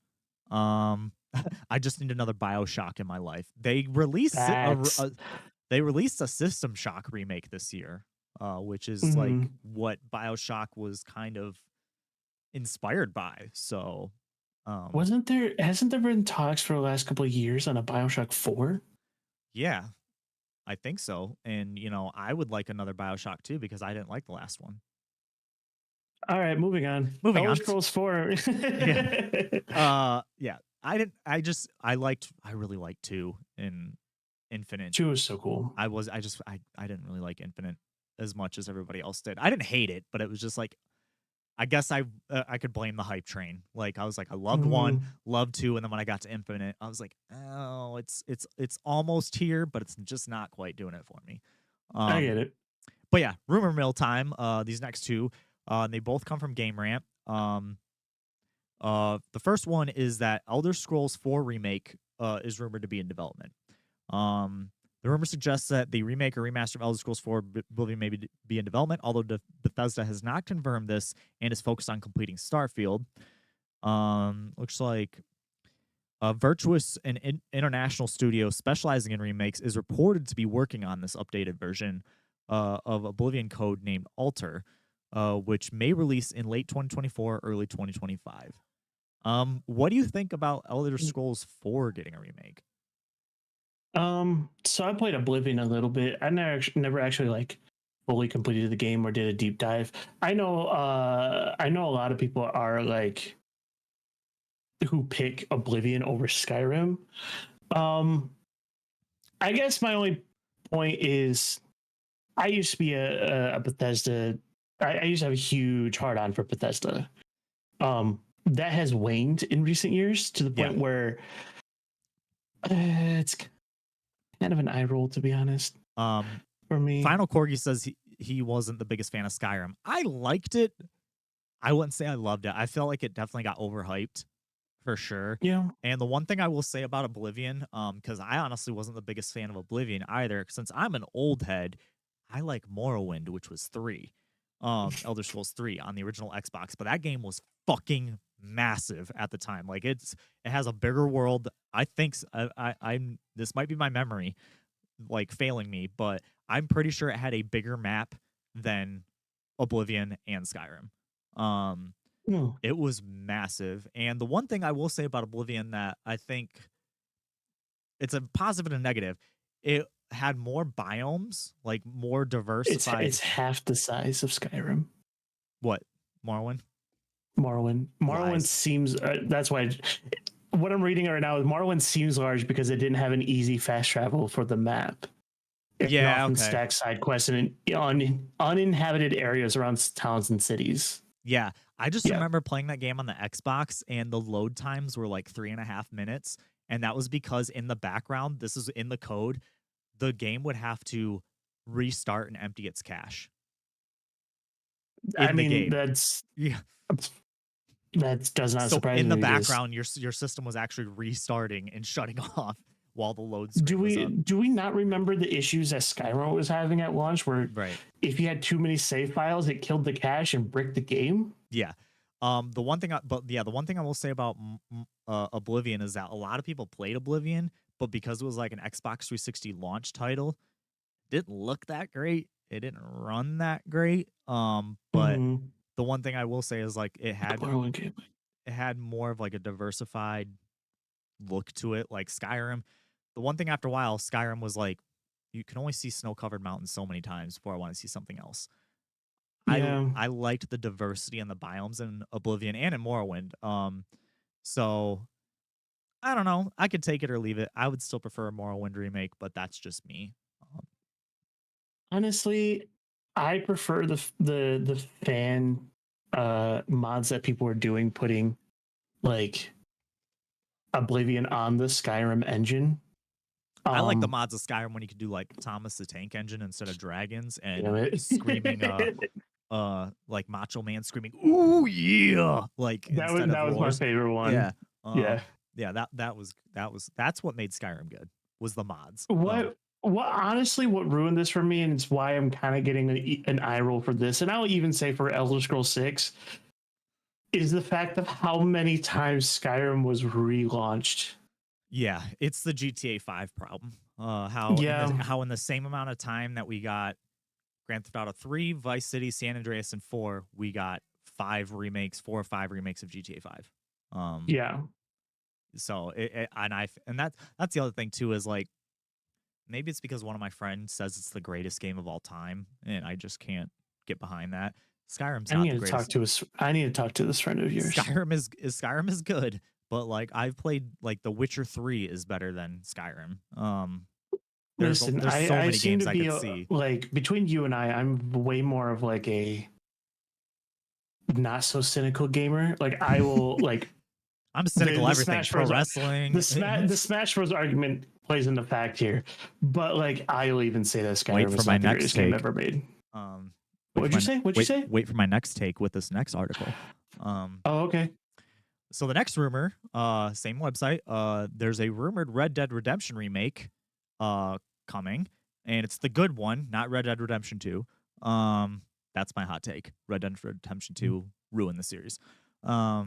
I just need another BioShock in my life. They released a System Shock remake this year, which is like what BioShock was kind of inspired by. So, hasn't there been talks for the last couple of years on a BioShock 4? Yeah, I think so. And I would like another BioShock too because I didn't like the last one. All right, moving on. Elder Scrolls 4. Yeah. I really liked 2 in Infinite. 2 was so cool. I didn't really like Infinite as much as everybody else did. I didn't hate it, but it was just like, I guess I could blame the hype train. Like I was like, I loved 1, loved 2, and then when I got to Infinite, I was like, oh, it's almost here, but it's just not quite doing it for me. I get it. But yeah, rumor mill time. These next two, they both come from Game Rant. The first one is that Elder Scrolls 4 remake is rumored to be in development. The rumor suggests that the remake or remaster of Elder Scrolls 4 will maybe be in development, although Bethesda has not confirmed this and is focused on completing Starfield. Looks like Virtuous, an international studio specializing in remakes, is reported to be working on this updated version of Oblivion Code named Alter, which may release in late 2024, early 2025. What do you think about Elder Scrolls 4 getting a remake? So I played Oblivion a little bit. I never actually like fully completed the game or did a deep dive. I know a lot of people are like who pick Oblivion over Skyrim. I guess my only point is I used to be a Bethesda. I used to have a huge hard on for Bethesda. That has waned in recent years to the Yeah. point where it's kind of an eye roll, to be honest, for me. FinalCorgi says he wasn't the biggest fan of Skyrim. I liked it. I wouldn't say I loved it. I felt like it definitely got overhyped for sure. Yeah. And the one thing I will say about Oblivion, because I honestly wasn't the biggest fan of Oblivion either, since I'm an old head, I like Morrowind, which was 3, Elder Scrolls 3 on the original Xbox, but that game was fucking massive at the time. Like it has a bigger world. I think I'm this might be my memory like failing me, but I'm pretty sure it had a bigger map than Oblivion and Skyrim. It was massive. And the one thing I will say about Oblivion that I think it's a positive and a negative, it had more biomes, like more diversified. It's half the size of Skyrim. What? Morrowind? Morrowind seems that's why what I'm reading right now is Morrowind seems large because it didn't have an easy fast travel for the map. Yeah, often okay. stack side quests in uninhabited areas around towns and cities. Yeah, I just remember playing that game on the Xbox, and the load times were like 3.5 minutes, and that was because in the background, this is in the code, the game would have to restart and empty its cache. I mean, that's that does not surprise me. In the background, your system was actually restarting and shutting off while the load screen was up. Do we not remember the issues that Skyrim was having at launch, where if you had too many save files, it killed the cache and bricked the game? Yeah. The one thing I will say about Oblivion is that a lot of people played Oblivion, but because it was like an Xbox 360 launch title, it didn't look that great. It didn't run that great. But the one thing I will say is like it had more of like a diversified look to it, like Skyrim. The one thing after a while, Skyrim was like, you can only see snow-covered mountains so many times before I want to see something else. I liked the diversity and the biomes in Oblivion and in Morrowind. So I don't know. I could take it or leave it. I would still prefer a Morrowind remake, but that's just me. Honestly, I prefer the fan mods that people are doing, putting like Oblivion on the Skyrim engine. I like the mods of Skyrim when you could do like Thomas the Tank Engine instead of dragons and screaming like Macho Man screaming, "Ooh yeah!" Like that was my favorite one. Yeah. That's what made Skyrim good, was the mods. What honestly, what ruined this for me, and it's why I'm kind of getting an eye roll for this, and I'll even say for Elder Scrolls 6, is the fact of how many times Skyrim was relaunched. Yeah, it's the GTA 5 problem. How in the same amount of time that we got Grand Theft Auto 3, Vice City, San Andreas, and 4, we got 4 or 5 remakes of GTA 5. So that's the other thing too, is like maybe it's because one of my friends says it's the greatest game of all time, and I just can't get behind that. Skyrim's not the greatest. I need to talk to this friend of yours. Skyrim is good, but like I've played like The Witcher 3 is better than Skyrim. There's so many games I could see. Like between you and I'm way more of like a not so cynical gamer. Like I will like I'm cynical everything. Pro wrestling. The Smash Bros argument plays into fact here, but like I'll even say that Skyrim is not the greatest game ever made. What'd you say? What'd you say? Wait for my next take with this next article. Okay. So the next rumor, same website. There's a rumored Red Dead Redemption remake, coming, and it's the good one, not Red Dead Redemption 2. That's my hot take. Red Dead Redemption 2 ruined the series. I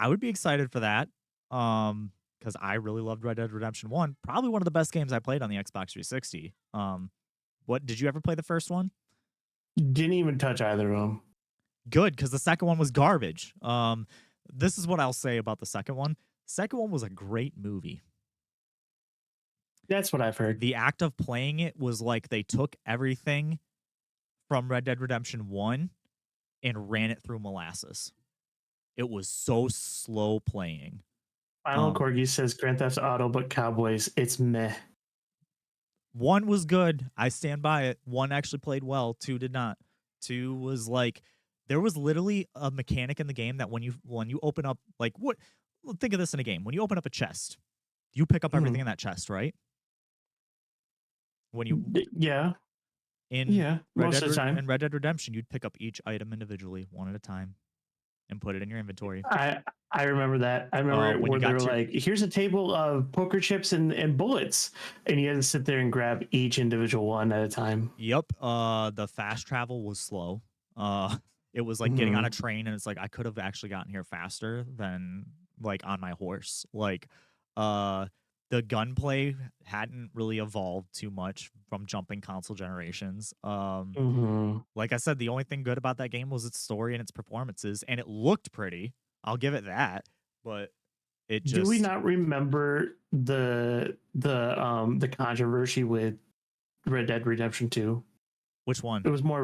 would be excited for that. Because I really loved Red Dead Redemption 1. Probably one of the best games I played on the Xbox 360. What did you ever play the first one? Didn't even touch either of them. Good, because the second one was garbage. This is what I'll say about the second one. Second one was a great movie. That's what I've heard. The act of playing it was like they took everything from Red Dead Redemption 1 and ran it through molasses. It was so slow playing. FinalCorgi says Grand Theft Auto, but Cowboys, it's meh. 1 was good. I stand by it. 1 actually played well. 2 did not. 2 was like there was literally a mechanic in the game that when you open up like what think of this in a game. When you open up a chest, you pick up everything Mhm. in that chest, right? When you Yeah, in yeah, most of the time. Red Dead Redemption, you'd pick up each item individually, one at a time, and put it in your inventory. I remember that. I remember When you where they got were to like, "Here's a table of poker chips and bullets," and you had to sit there and grab each individual one at a time. yep, the fast travel was slow. It was like getting on a Mhm. train, and it's like I could have actually gotten here faster than like on my horse. Like, uh, the gunplay hadn't really evolved too much from jumping console generations. Mhm. Like I said, the only thing good about that game was its story and its performances, and it looked pretty. I'll give it that, but it Do we just not remember the controversy with Red Dead Redemption 2? which one? It was more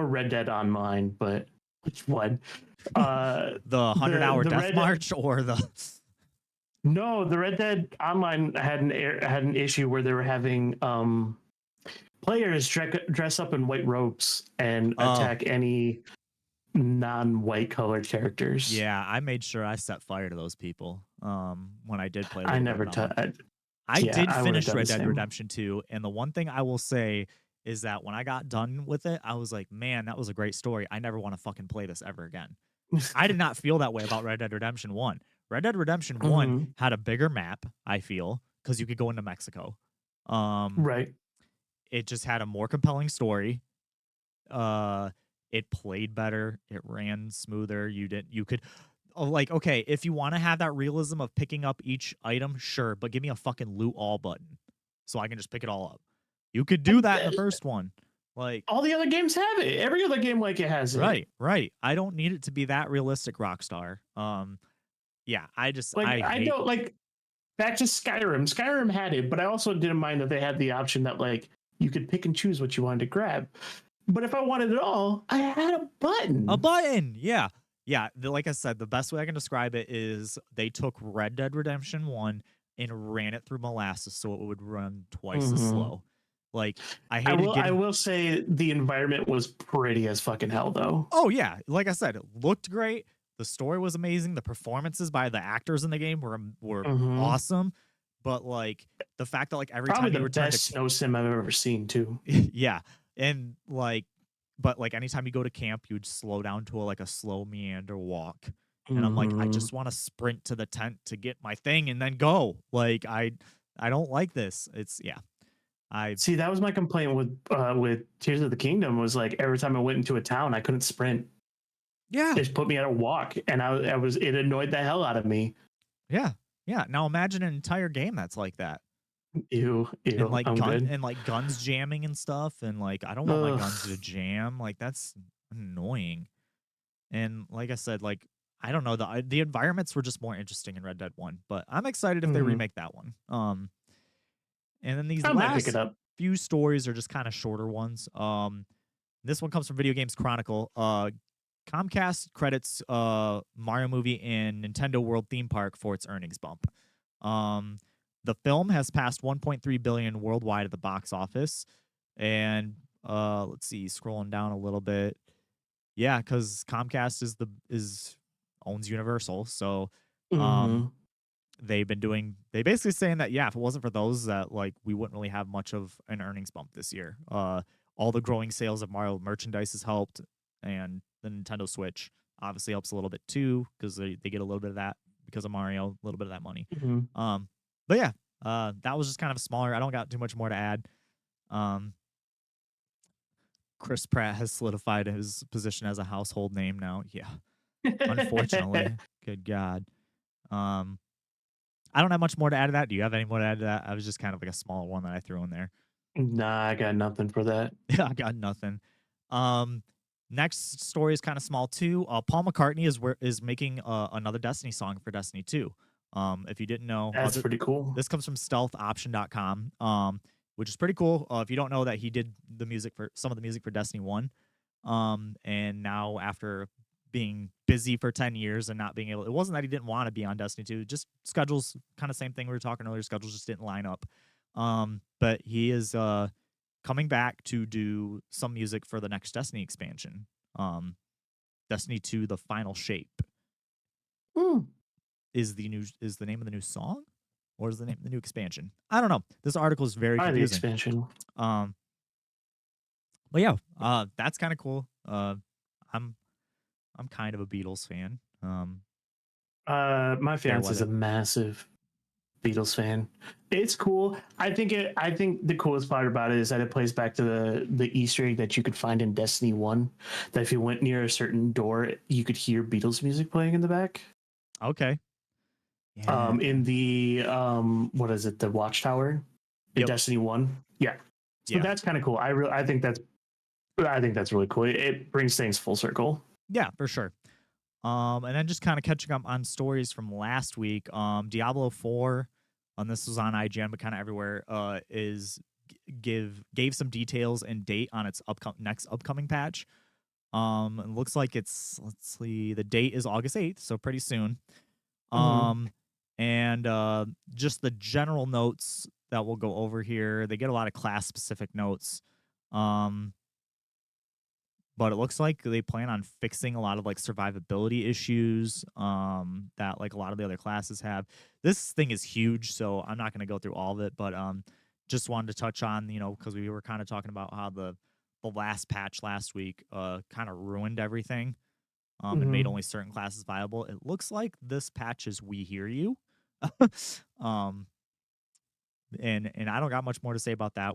Red Dead Online, but which one? The 100-hour The death Red march or the No, the Red Dead Online had an issue where they were having players dress up in white robes and oh attack any non-white colored characters. yeah, I made sure I set fire to those people when I did play a I little bit of never that one. I yeah, did I would have finish done the Red Dead same. Redemption 2, and the one thing I will say is that when I got done with it, I was like, man, that was a great story. I never want to fucking play this ever again. I did not feel that way about Red Dead Redemption 1. Red Dead Redemption 1 Mhm. had a bigger map, I feel, because you could go into Mexico. Um, Right. it just had a more compelling story. Uh, it played better. It ran smoother. You could like, okay, if you want to have that realism of picking up each item, sure, but give me a fucking loot all button so I can just pick it all up. You could do that in the first one. Like, All the other games have it. Every other game like it has it. right, right. I don't need it to be that realistic, Rockstar. Yeah, Like I I hate. don't like back to Skyrim. Skyrim had it, but I also didn't mind that they had the option that like you could pick and choose what you wanted to grab. But if I wanted it all, I had a A button. button. Yeah. Yeah. Like I said, the best way I can describe it is they took Red Dead Redemption 1 and ran it through molasses so it would run twice as Mm-hmm. slow. Like, I hated I getting. will say the environment was pretty as fucking hell though. Oh, yeah. Like I said, it looked great. The story was amazing. The performances by the actors in the game were Mm-hmm. awesome. But, like, the fact that, like, every Probably time the you return to. best snow sim I've ever seen too. Yeah. And, like, but like anytime you go to camp, you'd slow down to like a slow meander walk. And I'm like, I Mm-hmm. just want to sprint to the tent to get my thing and then go. Like I don't like this. It's yeah. I See, that was my complaint with Tears of the Kingdom was like every time I went into a town, I couldn't sprint. yeah. It just put me at a walk, and I was it annoyed the hell out of me. Yeah. Yeah. Now imagine an entire game that's like that. Ew, ew, I'm good. And like guns jamming and stuff and like I don't want my guns to Ugh. jam. Like that's annoying. And like I said, like I don't know, the environments were just more interesting in Red Dead 1, but I'm excited if they Mhm. remake that one. And then these I might pick it last up. few stories are just kind of shorter ones. This one comes from Video Games Chronicle. Comcast credits Mario movie and Nintendo World Theme Park for its earnings bump. Um, the film has passed 1.3 billion worldwide at the box office, and let's see, scrolling down a little bit. Yeah, because Comcast is owns Universal, so um, Mhm. they basically saying that yeah, if it wasn't for those that like we wouldn't really have much of an earnings bump this year. All the growing sales of Mario merchandise has helped, and the Nintendo Switch obviously helps a little bit too because they get a little bit of that because of Mario, a little bit of that money. Mhm. But yeah, that was just kind of smaller. I don't got too much more to add. Um, Chris Pratt has solidified his position as a household name now. Yeah, unfortunately, good God. Um, I don't have much more to add to that. Do you have any more to add to that? I was just kind of like a small one that I threw in there. Nah, I got nothing for that. Yeah, I got nothing. Um, next story is kind of small too. Paul McCartney is making another Destiny song for Destiny 2. If you didn't know, That's pretty cool. this comes from stealthoption.com, which is pretty cool. If you don't know that he did the music for some of the music for Destiny 1, and now after being busy for 10 years and not being able, it wasn't that he didn't want to be on Destiny 2, just schedules, kind of same thing we were talking earlier, schedules just didn't line up. But he is coming back to do some music for the next Destiny expansion. Destiny 2: The Final Shape is the name of the new song, or is the name of the new expansion? I don't know. This article is very Probably the confusing. expansion. But yeah, that's kind of cool. I'm kind of a Beatles fan. My fiance is a weather. massive Beatles fan. It's cool. I think the coolest part about it is that it plays back to the Easter egg that you could find in Destiny 1. That if you went near a certain door, you could hear Beatles music playing in the back. Okay. Yeah. In the what is it, the Watchtower in Yep. Destiny 1. Yeah. So Yeah. that's kind of cool. I think that's really cool. It brings things full circle. Yeah, for sure. And then just kind of catching up on stories from last week. Diablo 4, this was on IGN, but kind of everywhere, gave some details and date on its next upcoming patch. It looks like let's see, the date is August 8th, so pretty soon. And just the general notes that we'll go over here. They get a lot of class specific notes. But it looks like they plan on fixing a lot of like survivability issues that like a lot of the other classes have. This thing is huge, so I'm not going to go through all of it, but just wanted to touch on, because we were kind of talking about how the last patch last week kind of ruined everything and made only certain classes viable. It looks like this patch is We Hear You. And I don't got much more to say about that.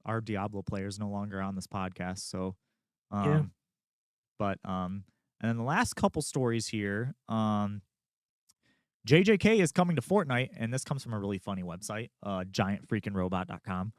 Our Diablo players no longer on this podcast, so Yeah. But and then the last couple stories here, JJK is coming to Fortnite, and this comes from a really funny website, giantfreakingrobot.com.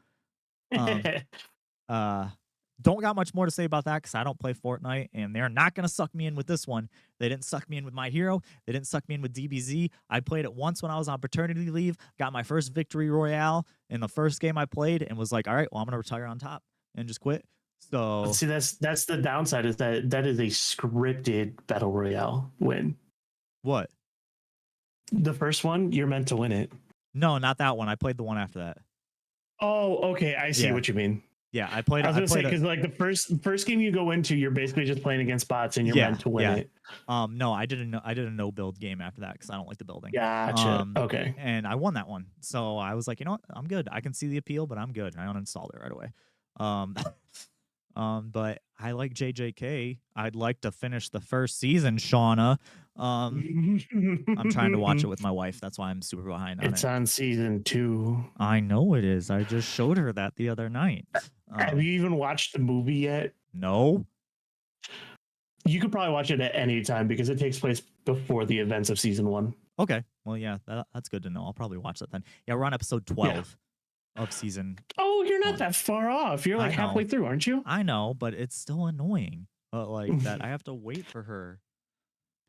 Don't got much more to say about that because I don't play Fortnite, and they're not going to suck me in with this one. They didn't suck me in with My Hero. They didn't suck me in with DBZ. I played it once when I was on paternity leave, got my first victory royale in the first game I played, and was like, all right, well, I'm going to retire on top and just quit. So see, that's the downside, is that is a scripted battle royale win. What? The first one, you're meant to win it. No, not that one. I played the one after that. Oh, okay. I see what you mean. Yeah, I played. I was gonna say, because like the first game you go into, you're basically just playing against bots and you're meant to win it. No, I did a no build game after that because I don't like the building. Gotcha. Okay. And I won that one, so I was like, you know what, I'm good. I can see the appeal, but I'm good. I uninstalled it right away. But I like JJK. I'd like to finish the first season, Shauna. I'm trying to watch it with my wife. That's why I'm super behind on it. It's on season 2. I know it is. I just showed her that the other night. Have you even watched the movie yet? No. You could probably watch it at any time because it takes place before the events of season 1. Okay. Well, yeah, that's good to know. I'll probably watch that then. Yeah, we're on episode 12 of season. Oh, you're not that far off. You're like halfway through, aren't you? I know, but it's still annoying. Like that, I have to wait for her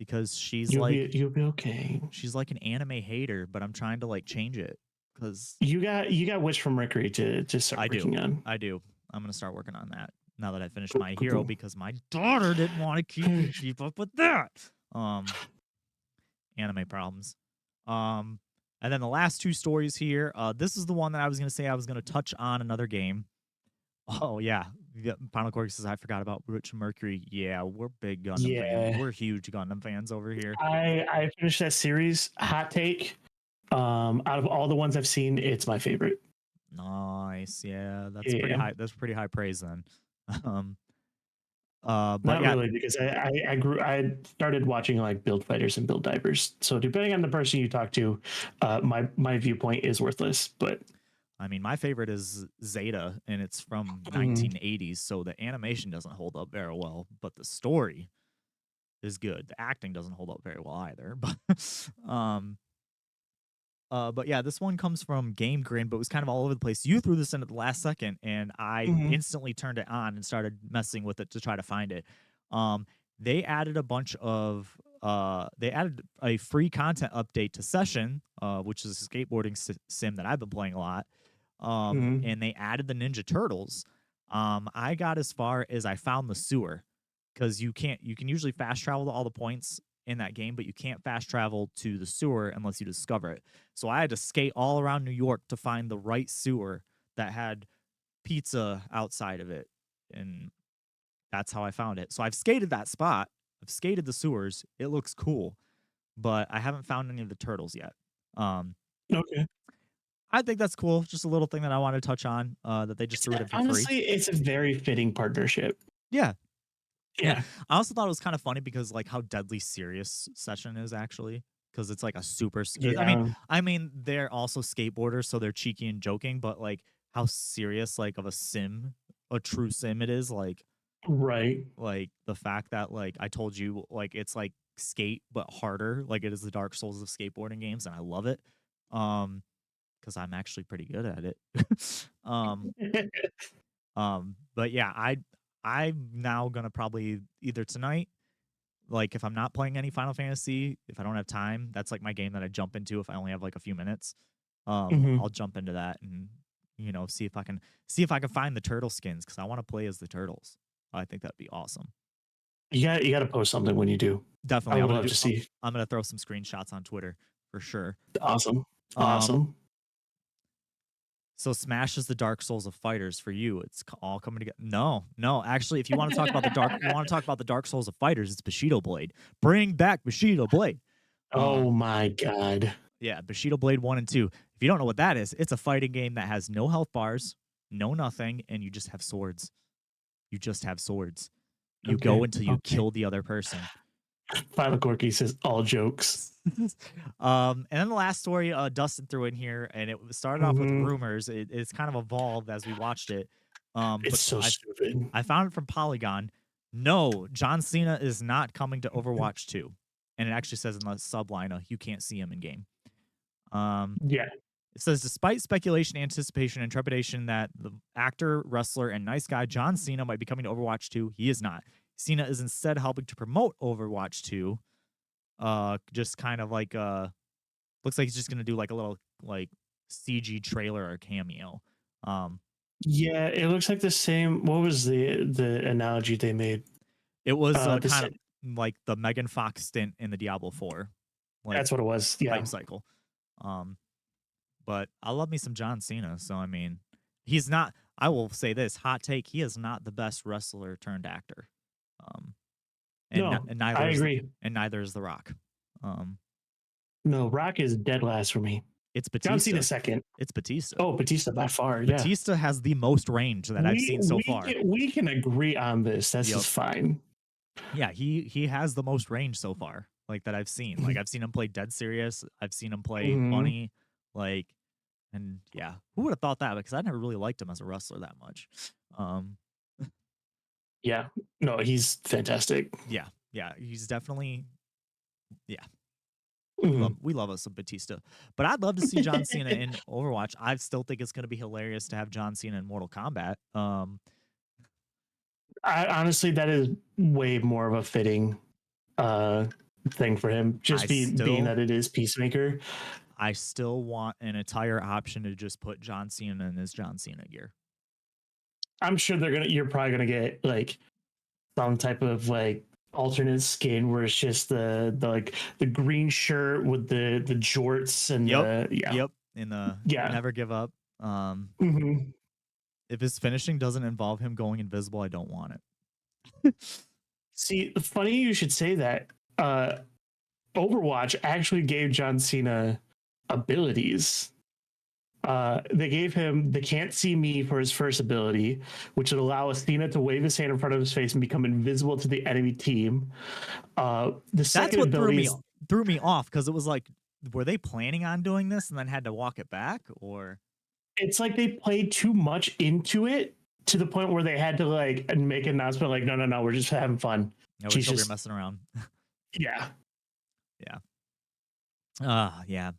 because she's you'll be okay. She's like an anime hater, but I'm trying to like change it because you got Witch from Mercury to start working on. I do. I'm gonna start working on that now that I finished My Hero because my daughter didn't want to keep up with that. Anime problems. And then the last two stories here. This is the one that I was gonna say I was gonna touch on another game. Oh yeah, FinalCorgi says I forgot about Witch Mercury. Yeah, we're big Gundam fans. We're huge Gundam fans over here. I finished that series. Hot take. Out of all the ones I've seen, it's my favorite. Nice. Yeah, that's pretty high. That's pretty high praise then. But not really, because I started watching like Build Fighters and Build Divers. So depending on the person you talk to, my viewpoint is worthless. But I mean, my favorite is Zeta, and it's from 1980s, so the animation doesn't hold up very well, but the story is good. The acting doesn't hold up very well either. But yeah, this one comes from Game Grin, but it was kind of all over the place. You threw this in at the last second, and I instantly turned it on and started messing with it to try to find it. They added a bunch of they added a free content update to Session, which is a skateboarding sim that I've been playing a lot. And they added the Ninja Turtles. I got as far as I found the sewer because you can usually fast travel to all the points in that game, but you can't fast travel to the sewer unless you discover it. So I had to skate all around New York to find the right sewer that had pizza outside of it. And that's how I found it. So I've skated that spot. I've skated the sewers. It looks cool, but I haven't found any of the turtles yet. Okay. I think that's cool. Just a little thing that I want to touch on, that they just threw it in for free. Honestly, it's a very fitting partnership. Yeah. Yeah. Yeah. I also thought it was kind of funny because like how deadly serious Session is actually. Because it's like a super. Yeah. I mean, they're also skateboarders, so they're cheeky and joking. But like how serious, like of a true sim, it is. Right. Like the fact that like I told you, like it's like skate but harder. Like it is the Dark Souls of skateboarding games, and I love it. Because I'm actually pretty good at it. um, but yeah, I'm now gonna probably either tonight, like if I'm not playing any Final Fantasy, if I don't have time, that's like my game that I jump into if I only have like a few minutes. Mhm. I'll jump into that and see if I can find the turtle skins because I want to play as the turtles. I think that'd be awesome. You got to post something when you do. Definitely, I would love to see. I'm gonna throw some screenshots on Twitter for sure. Awesome. Um, Awesome. So Smash is the Dark Souls of fighters for you. It's all coming together. No, no. Actually, if you want to talk about the Dark Souls of fighters, it's Bushido Blade. Bring back Bushido Blade. Oh my god. Yeah, Bushido Blade 1 and 2. If you don't know what that is, it's a fighting game that has no health bars, no nothing, and you just have swords. You just have swords. You go until you kill the other person. FinalCorgi says all jokes. And then the last story Dustin threw in here, and it started off with rumors. It's kind of evolved as we watched it. It's so stupid. I found it from Polygon. No, John Cena is not coming to Overwatch 2. And it actually says in the subline, you can't see him in game. Yeah. It says, despite speculation, anticipation, and trepidation that the actor, wrestler, and nice guy John Cena might be coming to Overwatch 2, he is not. Cena is instead helping to promote Overwatch 2. Just kind of like looks like he's just gonna do like a little like CG trailer or cameo. Yeah, it looks like the same. What was the analogy they made? It was kind of like the Megan Fox stint in the Diablo 4. Like, that's what it was. Yeah. Hype cycle. But I love me some John Cena. So I mean, he's not. I will say this hot take: he is not the best wrestler turned actor. And neither I agree. And neither is The Rock. No, Rock is dead last for me. It's Batista. John Cena second. It's Batista. Oh, Batista by far. Batista has the most range that I've seen so far. We can agree on this. That's just fine. Yeah, he has the most range so far, like that I've seen. Like I've seen him play dead serious. I've seen him play funny. Like, and yeah, who would have thought that? Because I never really liked him as a wrestler that much. Yeah, no, he's fantastic. Yeah, he's definitely we love us some Batista, but I'd love to see John Cena in Overwatch. I still think it's going to be hilarious to have John Cena in Mortal Kombat. Honestly, that is way more of a fitting thing for him. Just being that it is Peacemaker. I still want an entire option to just put John Cena in his John Cena gear. I'm sure you're probably gonna get like some type of like alternate skin where it's just the green shirt with the jorts and never give up. If his finishing doesn't involve him going invisible, I don't want it. See, funny you should say that. Overwatch actually gave John Cena abilities. They gave him the can't see me for his first ability, which would allow Cena to wave his hand in front of his face and become invisible to the enemy team. That's what threw me off, because it was like, were they planning on doing this and then had to walk it back? Or it's like they played too much into it to the point where they had to like make an announcement like, no, we're just having fun. No, we're just messing around. Yeah. Yeah.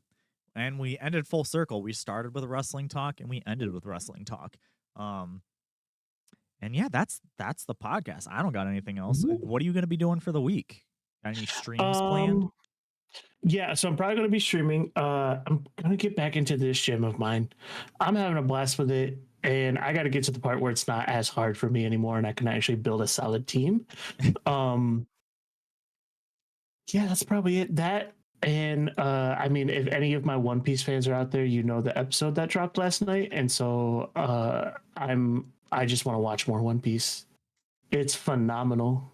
And we ended full circle. We started with wrestling talk and we ended with wrestling talk. And yeah, that's the podcast. I don't got anything else. What are you going to be doing for the week? Got any streams planned? Yeah, so I'm probably going to be streaming. I'm going to get back into this gym of mine. I'm having a blast with it, and I got to get to the part where it's not as hard for me anymore, and I can actually build a solid team. Yeah, that's probably it. That and I mean, if any of my One Piece fans are out there, you know the episode that dropped last night, and so I just want to watch more One Piece. It's phenomenal.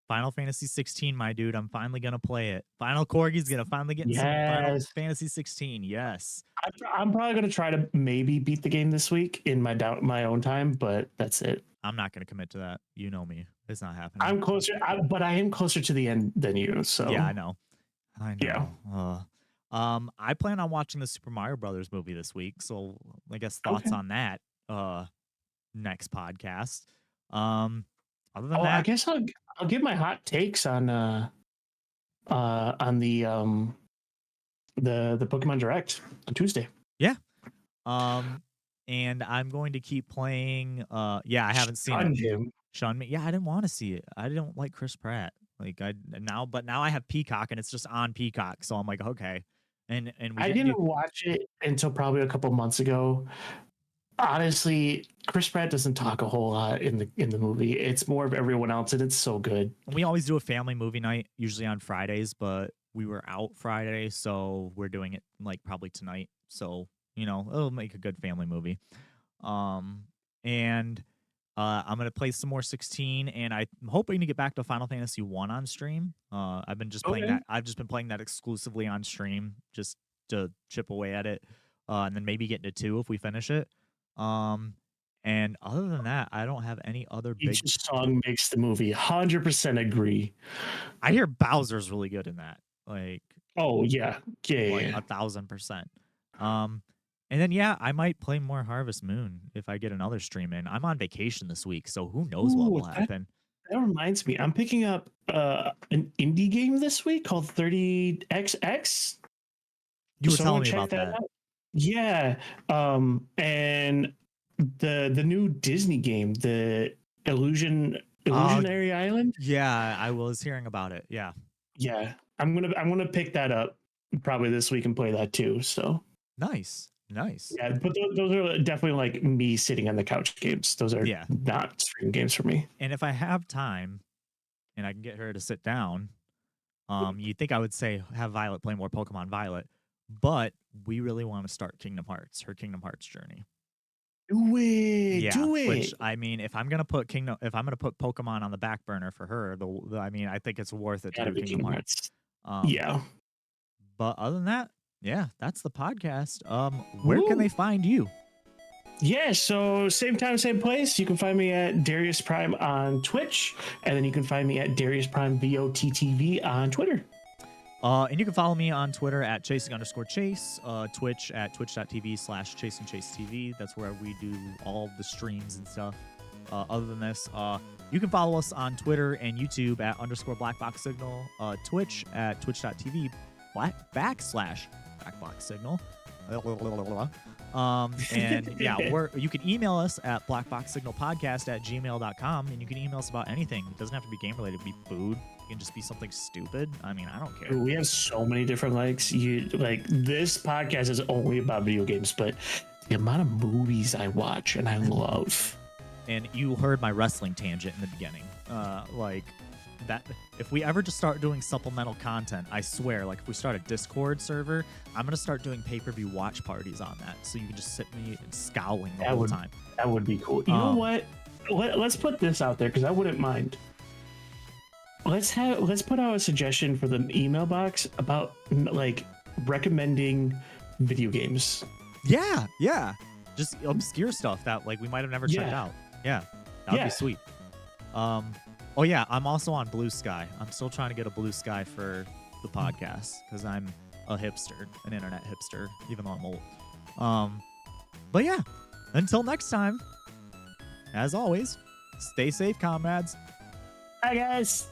Final Fantasy 16, my dude. I'm finally gonna play it. FinalCorgi's gonna finally get in some Final Yes, Fantasy 16. Yes. I'm probably gonna try to maybe beat the game this week in my own time, but that's it. I'm not gonna commit to that. You know me. It's not happening. I'm closer, but I am closer to the end than you. Yeah, So I know. I yeah. know. I plan on watching the Super Mario Brothers movie this week, so I guess thoughts Okay. on that next podcast. Um Other than Oh, I that, guess I'll give my hot takes on the Pokemon Direct on Tuesday. yeah. And I'm going to keep playing yeah, I haven't seen it. Shun him. Sean Me. Yeah, I didn't want to see it. I don't like Chris Pratt. Like but now I have Peacock and it's just on Peacock, so I'm like, okay. And we I didn't do didn't watch it until probably a couple months ago. Honestly, Chris Pratt doesn't talk a whole lot in the movie. It's more of everyone else, and it's so good. we always do a family movie night, usually on Fridays, but we were out Friday, so we're doing it like probably tonight. So, it'll make a good family movie. And I'm gonna play some more 16, and I'm hoping to get back to Final Fantasy 1 on stream. I've been just playing Okay. that. I've just been playing that exclusively on stream, just to chip away at it, and then maybe get to 2 if we finish it. And other than that, I don't have any other big. Each song makes the movie. 100% agree. I hear Bowser's really good in that, like Oh yeah, like yeah. 1,000%. And then yeah, I might play more Harvest Moon if I get another stream in. I'm on vacation this week, so who knows what Ooh, will happen. that reminds me. I'm picking up an indie game this week called 30XX. You were So telling I'm me gonna about check that that. out. Yeah. And the new Disney game, the Illusionary Island. Yeah, I was hearing about it. Yeah. Yeah. I'm gonna pick that up probably this week and play that too. So Nice. yeah, but those are definitely like me sitting on the couch games. Those are Yeah. not stream games for me. And if I have time and I can get her to sit down, you'd think I would say have Violet play more Pokemon Violet, but we really want to start her Kingdom Hearts journey. Do it. Yeah, Do it. which I mean, if I'm gonna put Pokemon on the back burner for her, I mean, I think it's worth it to Gotta do be Kingdom Hearts. Yeah. But other than that, yeah, that's the podcast. Where can they find you? Yeah, so same time, same place. You can find me at Darius Prime on Twitch, and then you can find me at Darius Prime VOTTV on Twitter. And you can follow me on Twitter at chasing_chase, Twitch at twitch.tv/chasingchasetv. That's where we do all the streams and stuff. Other than this, you can follow us on Twitter and YouTube at _blackboxsignal, Twitch at twitch.tv /blackboxsignal. And yeah, you can email us at blackboxsignalpodcast@gmail.com, and you can email us about anything. It doesn't have to be game related. It can be food. It can just be something stupid. I mean, I don't care. We have so many different likes. This podcast is only about video games, but the amount of movies I watch and I love. And you heard my wrestling tangent in the beginning. That if we ever just start doing supplemental content, I swear, like if we start a Discord server, I'm gonna start doing pay-per-view watch parties on that, so you can just sit me and scowling the whole time. That would be cool. You know what? Let's put this out there because I wouldn't mind. Let's put out a suggestion for the email box about like recommending video games. Yeah, just obscure stuff that like we might have never checked out. Yeah, that would be sweet. Oh yeah, I'm also on Blue Sky. I'm still trying to get a Blue Sky for the podcast because I'm a hipster, an internet hipster, even though I'm old. But yeah, until next time, as always, stay safe, comrades. Bye, guys.